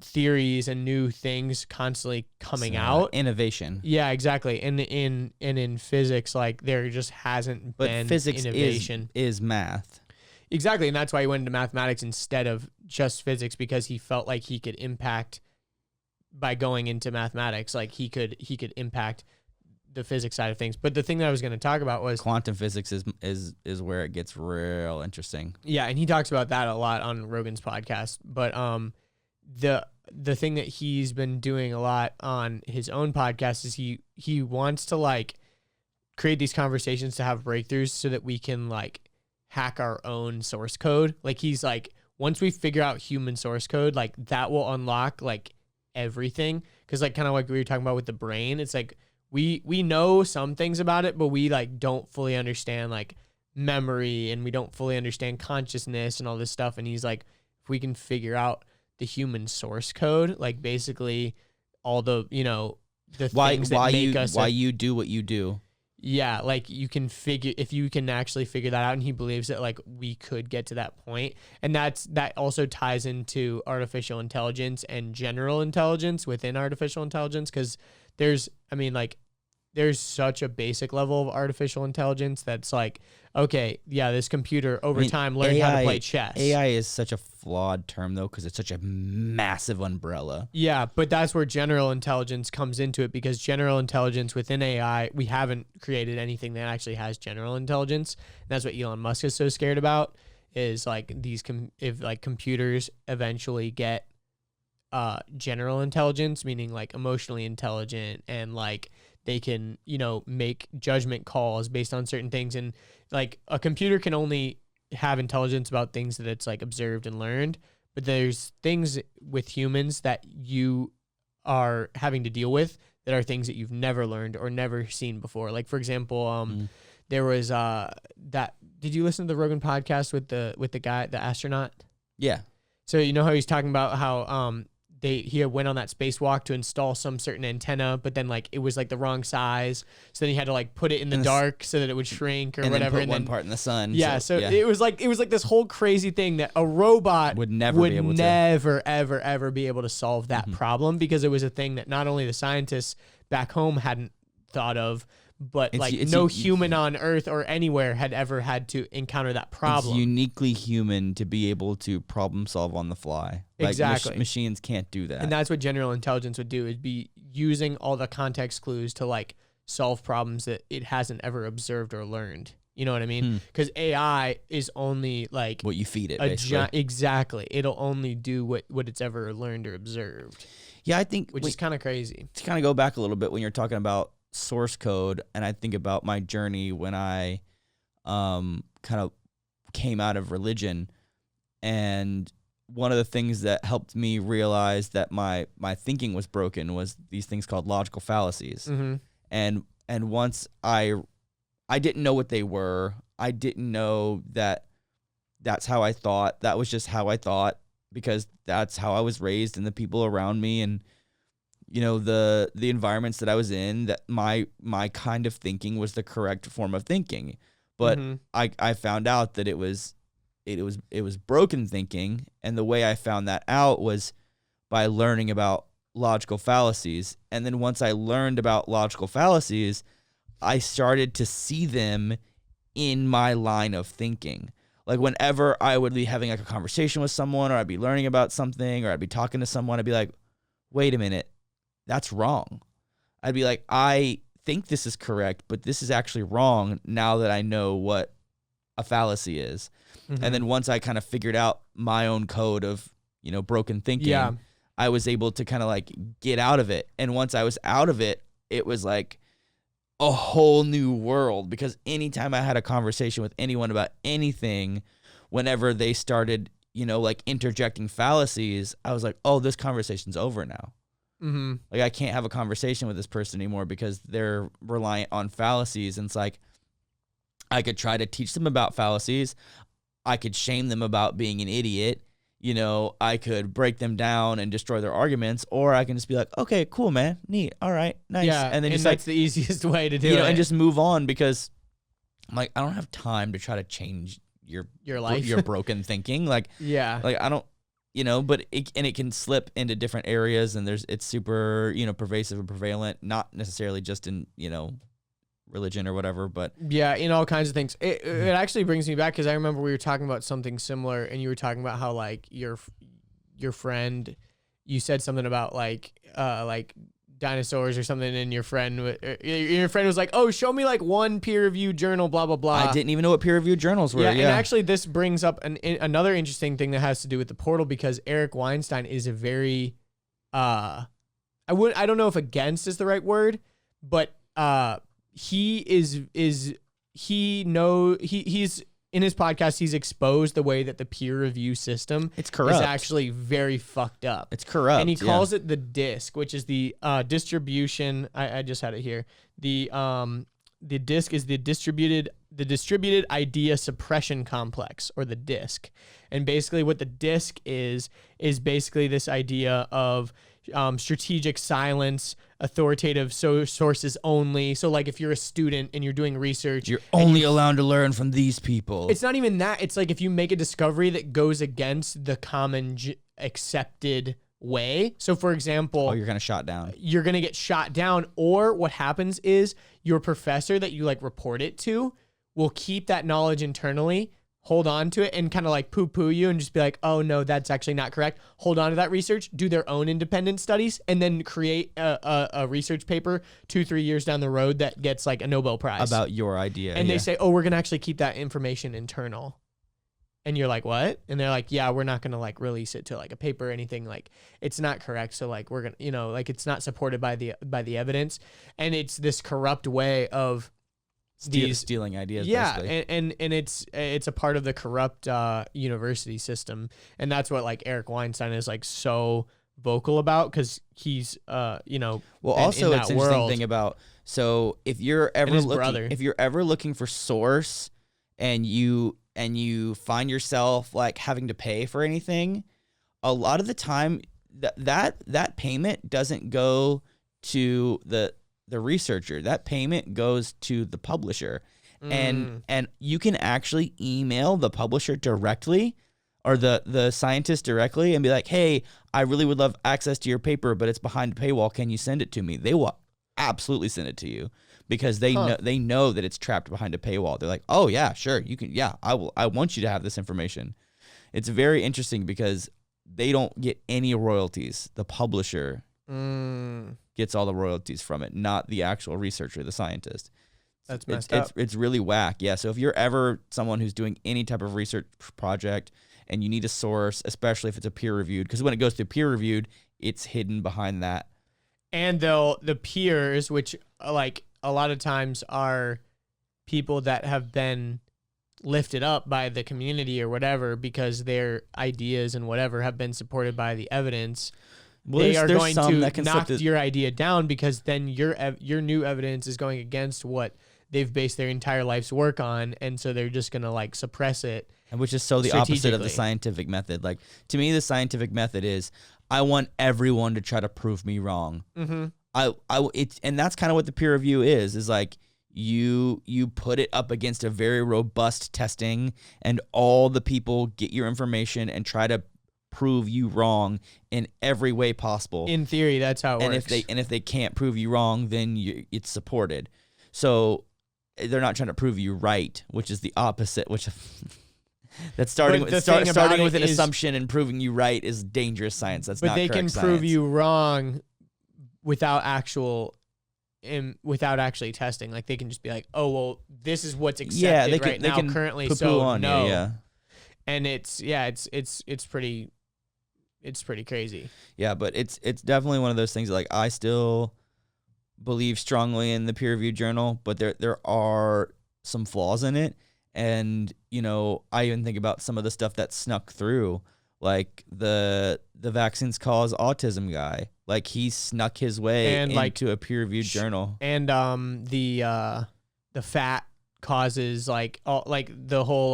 theories and new things constantly coming out. Innovation. Yeah, exactly. And in physics, like there just hasn't been physics innovation. Is math. Exactly. And that's why he went into mathematics instead of just physics, because he felt like he could impact by going into mathematics. Like he could impact the physics side of things. But the thing that I was going to talk about was quantum physics is where it gets real interesting. Yeah, and he talks about that a lot on Rogan's podcast. But the thing that he's been doing a lot on his own podcast is he wants to like create these conversations to have breakthroughs so that we can like hack our own source code. Like he's like, once we figure out human source code, like that will unlock like everything. Cause like kind of like we were talking about with the brain, it's like we know some things about it, but we like don't fully understand like memory, and we don't fully understand consciousness and all this stuff. And he's like, if we can figure out the human source code, like basically all the, the things that make us why you do what you do. Yeah, like you can if you can actually figure that out, and he believes that like we could get to that point. And that also ties into artificial intelligence and general intelligence within artificial intelligence, because there's such a basic level of artificial intelligence that's like, okay, yeah, this computer over time learned how to play chess. AI is such a flawed term though, because it's such a massive umbrella. Yeah, but that's where general intelligence comes into it, because general intelligence within AI, we haven't created anything that actually has general intelligence. And that's what Elon Musk is so scared about, is like if like computers eventually get general intelligence, meaning like emotionally intelligent, and like they can, make judgment calls based on certain things. And like a computer can only have intelligence about things that it's like observed and learned, but there's things with humans that you are having to deal with that are things that you've never learned or never seen before. Like for example, there was did you listen to the Rogan podcast with the guy, the astronaut? Yeah. So you know how he's talking about how he went on that spacewalk to install some certain antenna, but then like it was like the wrong size, so then he had to like put it in the dark so that it would shrink or and whatever, then put and one then part in the sun. It was like this whole crazy thing that a robot would never ever be able to solve that problem, because it was a thing that not only the scientists back home hadn't thought of, but no human on Earth or anywhere had ever had to encounter that problem. It's uniquely human to be able to problem solve on the fly. Exactly. Machines can't do that. And that's what general intelligence would do, is be using all the context clues to like solve problems that it hasn't ever observed or learned. You know what I mean? Because AI is only like what you feed it, basically. Exactly. It'll only do what it's ever learned or observed. Yeah, I think... Which is kind of crazy. To kind of go back a little bit when you're talking about source code, and I think about my journey when I kind of came out of religion, and one of the things that helped me realize that my thinking was broken was these things called logical fallacies. Mm-hmm. And once I didn't know what they were. I didn't know that that's how I thought. That was just how I thought, because that's how I was raised, and the people around me, and the environments that I was in, that my kind of thinking was the correct form of thinking. But I found out that it was broken thinking, and the way I found that out was by learning about logical fallacies. And then once I learned about logical fallacies, I started to see them in my line of thinking. Like whenever I would be having like a conversation with someone, or I'd be learning about something, or I'd be talking to someone, I'd be like, wait a minute, that's wrong. I'd be like, I think this is correct, but this is actually wrong now that I know what a fallacy is. Mm-hmm. And then once I kind of figured out my own code of, broken thinking, I was able to kind of like get out of it. And once I was out of it, it was like a whole new world, because anytime I had a conversation with anyone about anything, whenever they started, like interjecting fallacies, I was like, oh, this conversation's over now. Mm-hmm. Like I can't have a conversation with this person anymore because they're reliant on fallacies. And it's like, I could try to teach them about fallacies. I could shame them about being an idiot. You know, I could break them down and destroy their arguments, or I can just be like, okay, cool, man, neat, all right, nice. Yeah, and then just that's like the easiest way to do you know, it. and just move on, because I'm like, I don't have time to try to change your life, your broken thinking. Like, yeah, like I don't, you know, but it can slip into different areas, and it's super, you know, pervasive and prevalent, not necessarily just in, you know, religion or whatever, but yeah, in all kinds of things. It actually brings me back, because I remember we were talking about something similar, and you were talking about how like your friend, you said something about like dinosaurs or something, and your friend was like, oh, show me like one peer-reviewed journal, blah blah blah. I didn't even know what peer-reviewed journals were. Yeah, and actually this brings up another interesting thing that has to do with the portal, because Eric Weinstein is a very I don't know if against is the right word, but he's in his podcast, he's exposed the way that the peer review system It's corrupt. is actually very fucked up. It's corrupt. And he calls it the DISC, which is the distribution. I just had it here. The DISC is the distributed idea suppression complex, or the DISC. And basically what the DISC is basically this idea of strategic silence, authoritative sources only. So like if you're a student and you're doing research, you're only allowed to learn from these people. It's not even that. It's like if you make a discovery that goes against the common accepted way. So for example, you're gonna shot down. You're gonna get shot down, or what happens is your professor that you like report it to will keep that knowledge internally, hold on to it, and kind of like poo-poo you and just be like, oh no, that's actually not correct. Hold on to that research, do their own independent studies, and then create a research paper 2-3 years down the road that gets like a Nobel Prize. About your idea. And they say, oh, we're going to actually keep that information internal. And you're like, what? And they're like, yeah, we're not going to like release it to like a paper or anything. Like it's not correct. So like we're going to, you know, like it's not supported by the evidence. And it's this corrupt way of stealing ideas. Yeah, basically. and it's a part of the corrupt university system, and that's what like Eric Weinstein is like so vocal about, because he's you know, well, also it's an interesting thing about, so if you're ever looking for source, and you find yourself like having to pay for anything, a lot of the time that payment doesn't go to the researcher. That payment goes to the publisher. And you can actually email the publisher directly, or the scientist directly, and be like, hey, I really would love access to your paper, but it's behind a paywall. Can you send it to me? They will absolutely send it to you, because they know that it's trapped behind a paywall. They're like, oh yeah, sure, you can. Yeah, I want you to have this information. It's very interesting because they don't get any royalties. The publisher gets all the royalties from it, not the actual researcher, the scientist. That's messed up. It's really whack. Yeah. So if you're ever someone who's doing any type of research project and you need a source, especially if it's a peer reviewed, because when it goes to peer reviewed, it's hidden behind that. And the peers, which like a lot of times are people that have been lifted up by the community or whatever, because their ideas and whatever have been supported by the evidence. Well, they are going to knock your idea down, because then your new evidence is going against what they've based their entire life's work on, and so they're just going to like suppress it. And which is so the opposite of the scientific method. Like, to me, the scientific method is, I want everyone to try to prove me wrong. Mm-hmm. And that's kind of what the peer review is like you put it up against a very robust testing, and all the people get your information and try to prove you wrong in every way possible. In theory, that's how it works. If they can't prove you wrong, then it's supported. So they're not trying to prove you right, which is the opposite. Which that's starting with an assumption, and proving you right is dangerous science. That's not correct science. But they can prove you wrong without actually testing. Like they can just be like, oh well, this is what's accepted right now currently. So no. Yeah. And it's pretty crazy. Yeah, but it's definitely one of those things. Like, I still believe strongly in the peer-reviewed journal, but there are some flaws in it, and you know, I even think about some of the stuff that snuck through like the vaccines cause autism guy. Like he snuck his way And, into a peer-reviewed journal. And the fat causes like all like the whole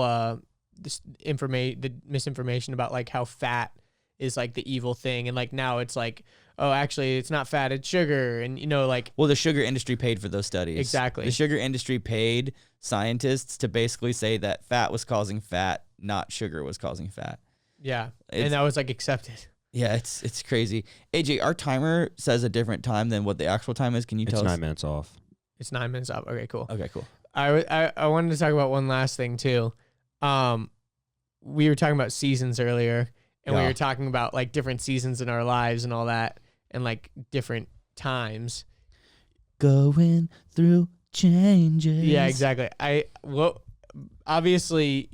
the misinformation about like how fat is like the evil thing, and like now it's like, oh, actually it's not fat, it's sugar. And like, Well, the sugar industry paid for those studies. Exactly. The sugar industry paid scientists to basically say that fat was causing fat, not sugar was causing fat. yeah, and that was like accepted. Yeah, it's crazy. AJ, our timer says a different time than what the actual time is. Can you tell It's us? 9 minutes off. It's 9 minutes up. Okay, cool. Okay, cool. I wanted to talk about one last thing too. We were talking about seasons earlier, and we Yeah. were talking about like different seasons in our lives and all that, and like different times. Going through changes. Yeah, exactly. Obviously,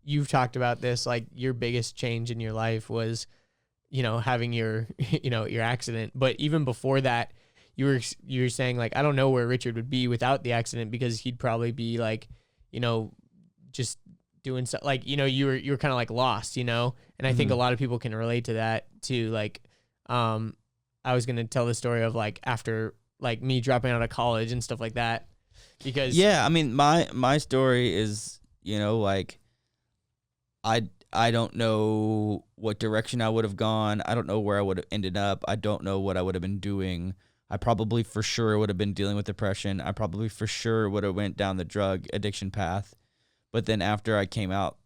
you've talked about this, like your biggest change in your life was, having your, your accident. But even before that, you were saying like, I don't know where Richard would be without the accident, because he'd probably be like, just doing so, like, you were kind of like lost, and I think a lot of people can relate to that too. Like, I was going to tell the story of like, after like me dropping out of college and stuff like that, because Yeah, I mean, my story is, like, I don't know what direction I would have gone. I don't know where I would have ended up. I don't know what I would have been doing. I probably for sure would have been dealing with depression. I probably for sure would have went down the drug addiction path. But then after I came out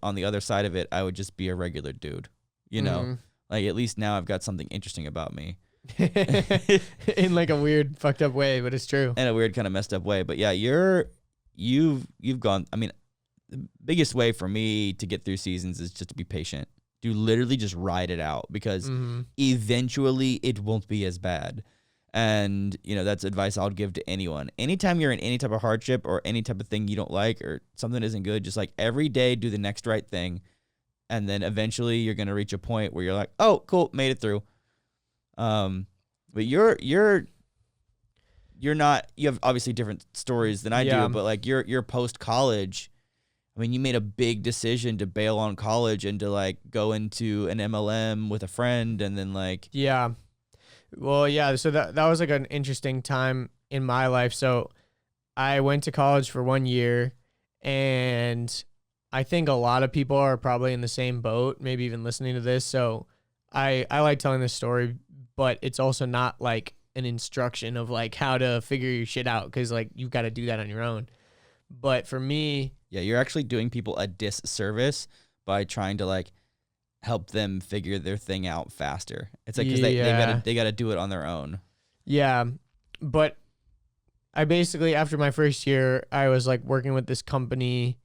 on the other side of it, I would just be a regular dude. Like at least now I've got something interesting about me. in like a weird fucked up way, but it's true. In a weird kind of messed up way. But yeah, you've gone, I mean, the biggest way for me to get through seasons is just to be patient. To literally just ride it out, because eventually it won't be as bad. And, that's advice I'll give to anyone. Anytime you're in any type of hardship or any type of thing you don't like or something isn't good, just like every day do the next right thing. And then eventually you're going to reach a point where you're like, oh, cool, made it through. But you're not, you have obviously different stories than I do, but like you're post-college. I mean, you made a big decision to bail on college and to like go into an MLM with a friend, and then like, yeah. Well, yeah, so that was like an interesting time in my life. So I went to college for 1 year, and I think a lot of people are probably in the same boat, maybe even listening to this. So I like telling this story, but it's also not like an instruction of like how to figure your shit out, because like you've got to do that on your own. But for me, yeah, you're actually doing people a disservice by trying to like help them figure their thing out faster. It's like, because they got to do it on their own. Yeah, but I basically, after my first year, I was like working with this company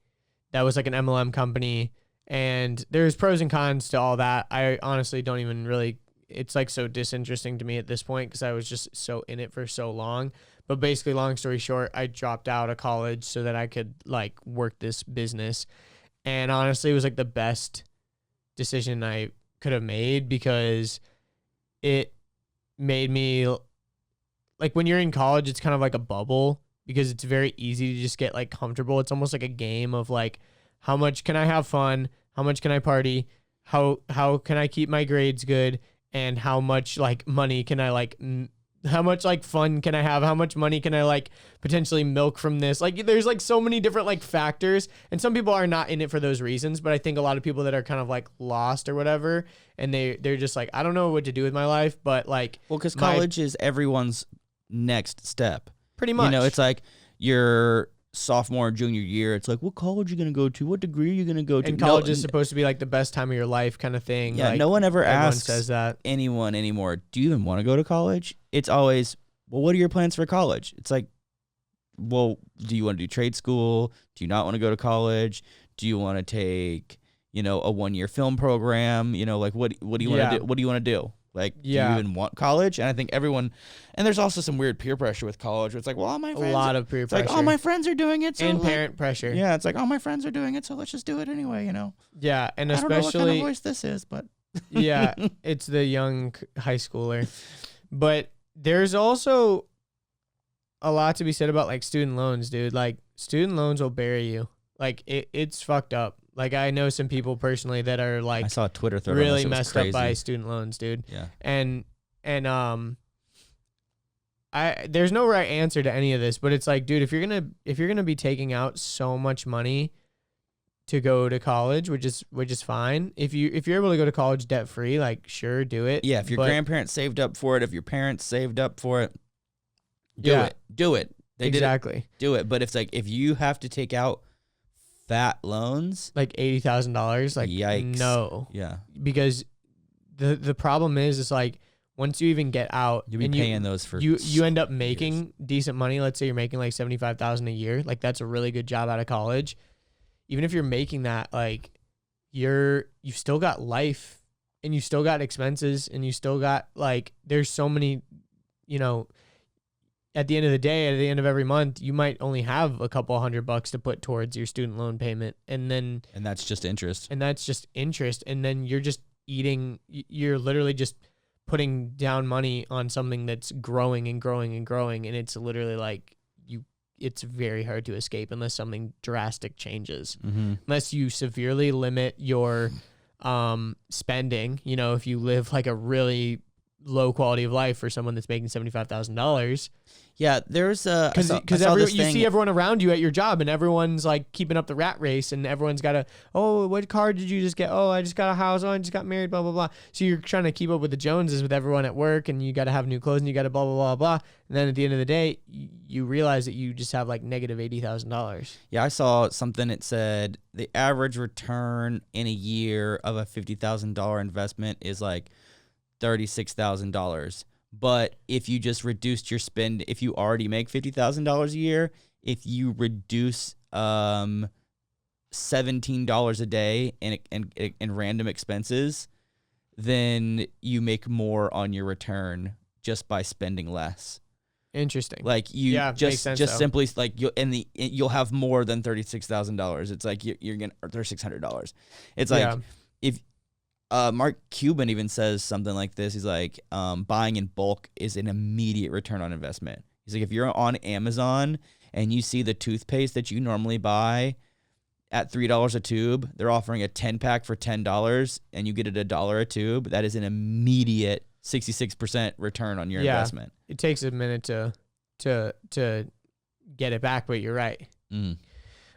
that was like an MLM company, and there's pros and cons to all that. I honestly don't even really, it's like so disinteresting to me at this point, because I was just so in it for so long. But basically, long story short, I dropped out of college so that I could like work this business. And honestly, it was like the best decision I could have made, because it made me like, when you're in college, it's kind of like a bubble, because it's very easy to just get like comfortable. It's almost like a game of like, how much can I have fun? How much can I party? How can I keep my grades good? And how much like money can I like, how much like fun can I have? How much money can I like potentially milk from this? Like there's like so many different like factors, and some people are not in it for those reasons. But I think a lot of people that are kind of like lost or whatever, and they're just like, I don't know what to do with my life, but like, well, because college is everyone's next step. Pretty much. It's like your sophomore and junior year. It's like, what college are you going to go to? What degree are you going to go to? And college is supposed to be like the best time of your life kind of thing. Yeah, like, no one ever asks says that. anyone anymore, do you even want to go to college? It's always, well, what are your plans for college? It's like, well, do you want to do trade school? Do you not want to go to college? Do you want to take, a 1-year film program? Like what do you want to do? What do you want to do? Like, do you even want college? And I think everyone, and there's also some weird peer pressure with college where it's like, well, all my friends. A lot of peer pressure. It's like, all my friends are doing it. So and parent pressure. Yeah, it's like, all my friends are doing it, so let's just do it anyway, Yeah, and I especially. don't know what kind of voice this is, but. Yeah, it's the young high schooler. But there's also a lot to be said about like student loans, dude. Like student loans will bury you. Like it's fucked up. Like I know some people personally that are like I saw a Twitter thread really on this. messed up by student loans, dude. Yeah. And there's no right answer to any of this, but it's like, dude, if you're gonna be taking out so much money to go to college, which is fine. If you're able to go to college debt free, like sure, do it. Yeah, if your grandparents saved up for it, if your parents saved up for it, do it. They exactly. Did it, do it. But it's like if you have to take out fat loans, like $80,000, like yikes. No. Yeah. Because the problem is like once you even get out, you'll be paying those for you end up making decent money. Let's say you're making like $75,000 a year. Like that's a really good job out of college. Even if you're making that, like you've still got life and you still got expenses and you still got like, there's so many, at the end of the day, at the end of every month, you might only have a couple $100 to put towards your student loan payment. And that's just interest. And then you're just you're literally just putting down money on something that's growing and growing and growing. And it's literally like, it's very hard to escape unless something drastic changes. Mm-hmm. Unless you severely limit your spending. If you live like a really low quality of life for someone that's making $75,000. Yeah, there's because you see everyone around you at your job and everyone's like keeping up the rat race and everyone's got what car did you just get? Oh, I just got a house. Oh, I just got married, blah, blah, blah. So you're trying to keep up with the Joneses with everyone at work and you got to have new clothes and you got to blah, blah, blah, blah. And then at the end of the day, you realize that you just have like negative $80,000. Yeah, I saw something that said the average return in a year of a $50,000 investment is like $36,000. But if you just reduced your spend, if you already make $50,000 a year, if you reduce $17 a day in random expenses, then you make more on your return just by spending less. Interesting. Like simply like you'll have more than $36,000. It's like you're gonna or $3,600. It's like if Mark Cuban even says something like this. He's like, buying in bulk is an immediate return on investment. He's like, if you're on Amazon and you see the toothpaste that you normally buy at $3 a tube, they're offering a 10-pack for $10 and you get it $1 a tube. That is an immediate 66% return on your investment. It takes a minute to get it back, but you're right.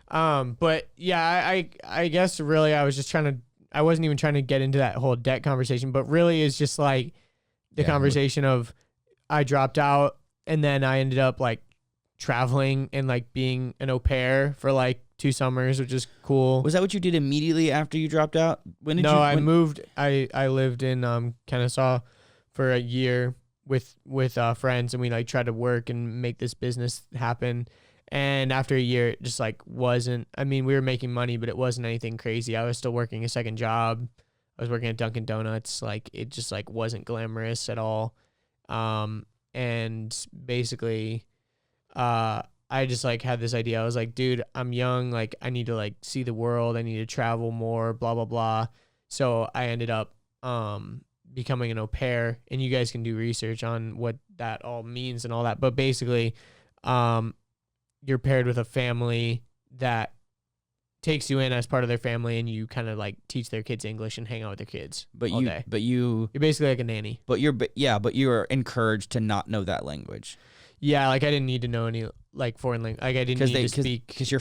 But yeah, I guess really I wasn't even trying to get into that whole debt conversation, but really it's just like the conversation of I dropped out and then I ended up like traveling and like being an au pair for like 2 summers, which is cool. Was that what you did immediately after you dropped out? I moved. I lived in Kennesaw for a year with friends, and we like tried to work and make this business happen. And after a year, it just like wasn't. I mean, we were making money, but it wasn't anything crazy. I was still working a second job. I was working at Dunkin' Donuts. Like it just like wasn't glamorous at all. And basically, I just like had this idea. I was like, dude, I'm young. Like I need to like see the world. I need to travel more. Blah blah blah. So I ended up becoming an au pair, and you guys can do research on what that all means and all that. But basically, you're paired with a family that takes you in as part of their family, and you kind of like teach their kids English and hang out with their kids all day. You're basically like a nanny. But you're encouraged to not know that language. Yeah, like I didn't need to know any like foreign language. Like I didn't need to speak because you're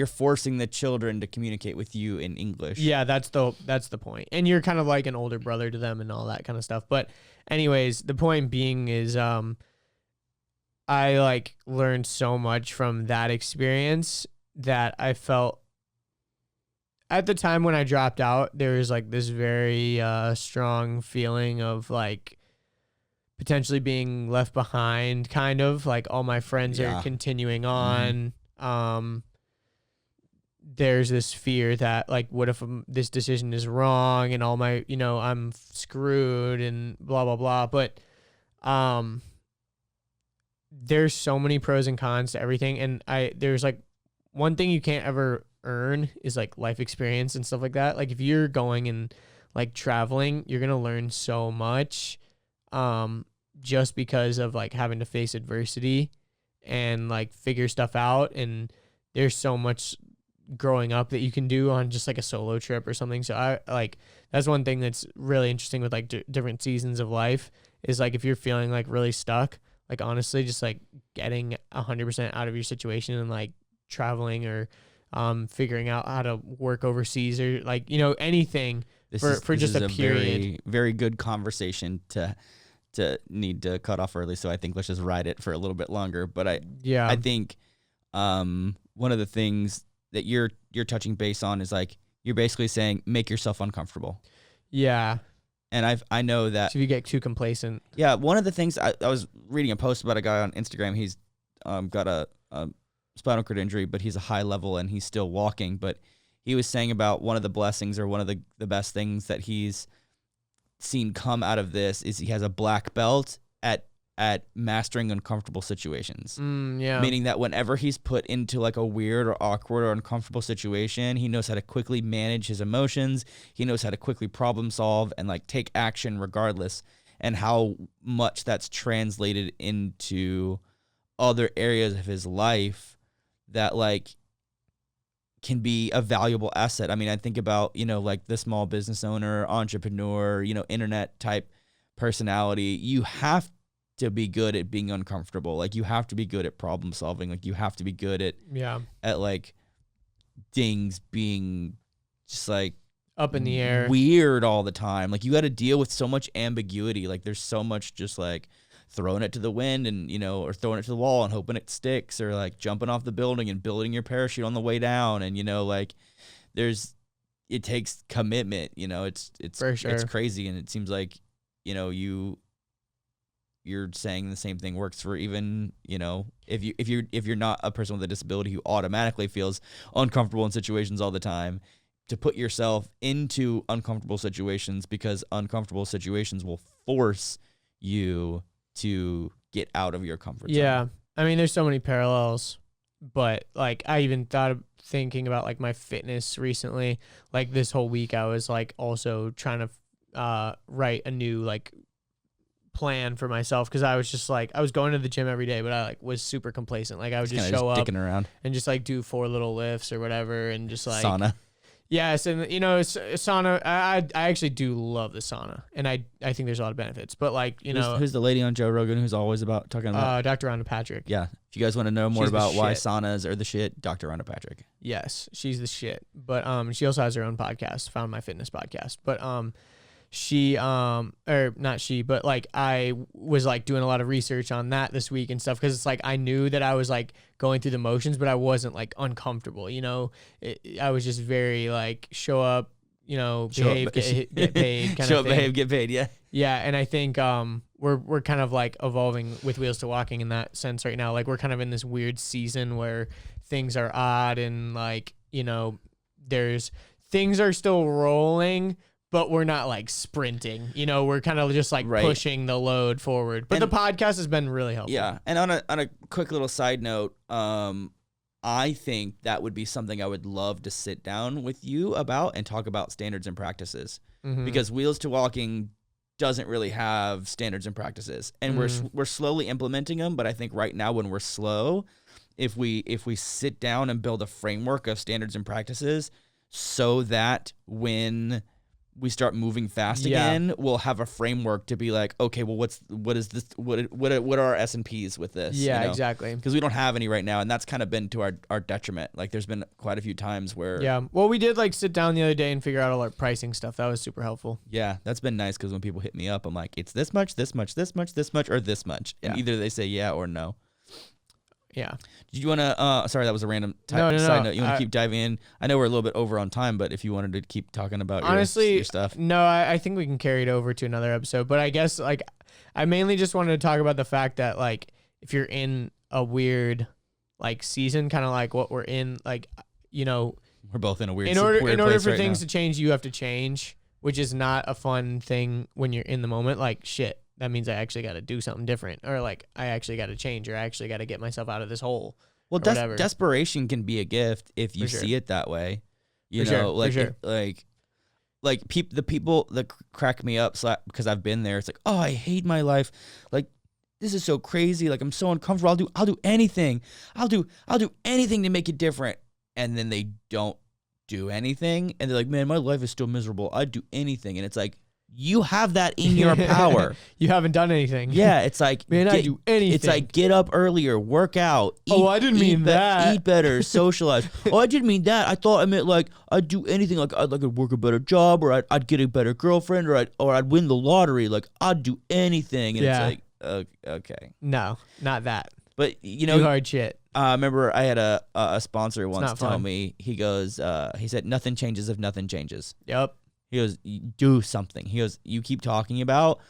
forcing the children to communicate with you in English. Yeah, that's the point. And you're kind of like an older brother to them and all that kind of stuff. But anyways, the point being is I like learned so much from that experience that I felt at the time when I dropped out, there was like this very strong feeling of like potentially being left behind, kind of like all my friends are continuing on. There's this fear that like, what if this decision is wrong and all my, I'm screwed and blah, blah, blah. But there's so many pros and cons to everything. And there's like one thing you can't ever earn is like life experience and stuff like that. Like if you're going and like traveling, you're going to learn so much. Just because of like having to face adversity and like figure stuff out. And there's so much growing up that you can do on just like a solo trip or something. So I like, that's one thing that's really interesting with like different seasons of life is like, if you're feeling like really stuck, like honestly, just like getting 100% out of your situation and like traveling or figuring out how to work overseas or like, anything for just a period. Very, very good conversation to need to cut off early. So I think let's just ride it for a little bit longer. But I think one of the things that you're touching base on is like, you're basically saying, make yourself uncomfortable. Yeah. And I know that. So if you get too complacent. Yeah. One of the things I was reading a post about a guy on Instagram. He's got a spinal cord injury, but he's a high level and he's still walking. But he was saying about one of the blessings or one of the best things that he's seen come out of this is he has a black belt at mastering uncomfortable situations. Yeah. Meaning that whenever he's put into like a weird or awkward or uncomfortable situation, he knows how to quickly manage his emotions. He knows how to quickly problem solve and like take action regardless, and how much that's translated into other areas of his life that like can be a valuable asset. I mean, I think about, like the small business owner, entrepreneur, internet type personality. You have to be good at being uncomfortable. Like you have to be good at problem solving. Like you have to be good at like things being just like up in the air, weird all the time. Like you got to deal with so much ambiguity. Like there's so much just like throwing it to the wind and, or throwing it to the wall and hoping it sticks, or like jumping off the building and building your parachute on the way down. And, like it takes commitment, it's for sure. It's crazy. And it seems like, you're saying the same thing works for even, if you're not a person with a disability who automatically feels uncomfortable in situations all the time, to put yourself into uncomfortable situations, because uncomfortable situations will force you to get out of your comfort zone. Yeah. I mean, there's so many parallels, but like I even thinking about like my fitness recently. Like this whole week I was like also trying to write a new like plan for myself, because I was just like, I was going to the gym every day, but I like was super complacent. Like I would just show up dicking around and just like do 4 little lifts or whatever, and just like sauna. Yes, and sauna. I actually do love the sauna, and I think there's a lot of benefits. But like who's the lady on Joe Rogan who's always about talking about Dr. Rhonda Patrick. Yeah, if you guys want to know more She's about why saunas are the shit, Dr. Rhonda Patrick. Yes, she's the shit. But she also has her own podcast, Found My Fitness podcast. But she or not she, but like I was like doing a lot of research on that this week and stuff, because it's like I knew that I was like going through the motions, but I wasn't like uncomfortable. I was just very like show up, behave, get paid, kind show of up, thing. behave, get paid. Yeah. Yeah, and I think we're kind of like evolving with Wheels to Walking in that sense right now. Like we're kind of in this weird season where things are odd and like there's things are still rolling, but we're not like sprinting, we're kind of just like pushing the load forward. But the podcast has been really helpful. Yeah. And on a quick little side note, I think that would be something I would love to sit down with you about and talk about standards and practices, because Wheels to Walking doesn't really have standards and practices, and we're slowly implementing them. But I think right now when we're slow, if we sit down and build a framework of standards and practices, so that when we start moving fast again, we'll have a framework to be like, okay, well, what is this? What are our S&Ps with this? Yeah, exactly. Because we don't have any right now, and that's kind of been to our detriment. Like, there's been quite a few times where well, we did like sit down the other day and figure out all our pricing stuff. That was super helpful. Yeah, that's been nice, because when people hit me up, I'm like, it's this much, this much, this much, this much, or this much, and either they say yeah or no. Yeah. Did you want to, sorry, that was a random side note. You want to keep diving in? I know we're a little bit over on time, but if you wanted to keep talking about your stuff. No, I think we can carry it over to another episode. But I guess like I mainly just wanted to talk about the fact that like if you're in a weird like season, kind of like what we're in, like, we're both in a weird in order for right things now. to change, you have to change, which is not a fun thing when you're in the moment. Like shit, that means I actually got to do something different, or like I actually got to change, or I actually got to get myself out of this hole. Well, desperation can be a gift if you see it that way. The people that crack me up because I've been there. It's like, oh, I hate my life. Like, this is so crazy. Like, I'm so uncomfortable. I'll do anything. I'll do anything to make it different. and then they don't do anything, and they're like, man, my life is still miserable. I'd do anything. And it's like, you have that in your power. You haven't done anything. Yeah, it's like, man, I'd do anything. It's like, get up earlier, work out. I didn't mean that. Eat better, socialize. I didn't mean that. I thought I meant like I'd do anything. Like I'd work a better job, or I'd get a better girlfriend, or I'd win the lottery. Like I'd do anything. And it's like, okay. No, not that. But do hard shit. I remember I had a sponsor once tell me, he goes, he said, nothing changes if nothing changes. Yep. He goes, do something. He goes, you keep talking about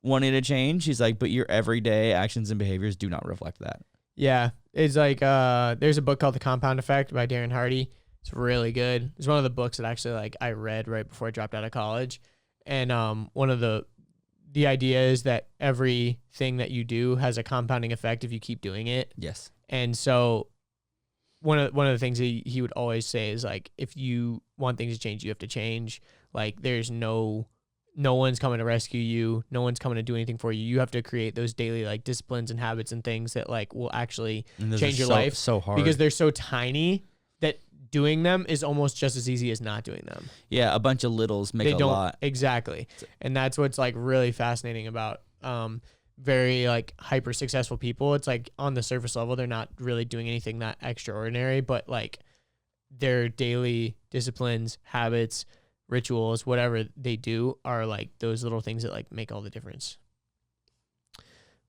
wanting to change. He's like, but your everyday actions and behaviors do not reflect that. Yeah. It's like, there's a book called The Compound Effect by Darren Hardy. It's really good. It's one of the books that actually like I read right before I dropped out of college. And one of the idea is that everything that you do has a compounding effect if you keep doing it. Yes. And so one of the things he would always say is like, if you want things to change, you have to change. Like there's no one's coming to rescue you. No one's coming to do anything for you. You have to create those daily like disciplines and habits and things that like will actually change your life. So hard because they're so tiny that doing them is almost just as easy as not doing them. Yeah, a bunch of littles make a lot. Exactly. And that's what's like really fascinating about very like hyper successful people. It's like on the surface level, they're not really doing anything that extraordinary, but like their daily disciplines, habits, rituals, whatever they do are like those little things that like make all the difference.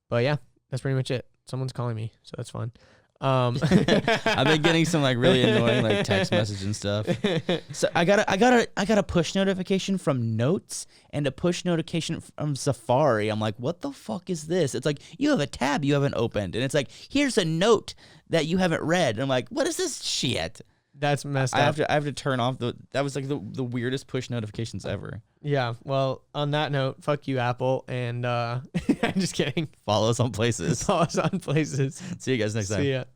But yeah, that's pretty much it. Someone's calling me, so that's fun. I've been getting some like really annoying like text message and stuff. So I got a push notification from Notes and a push notification from Safari. I'm like, what the fuck is this? It's like, you have a tab you haven't opened, and it's like, here's a note that you haven't read. And I'm like, what is this shit? That's messed up. I have to turn off that was like the weirdest push notifications ever. Yeah. Well, on that note, fuck you, Apple, and I'm just kidding. Follow us on Places. Follow us on Places. See you guys next time. See ya.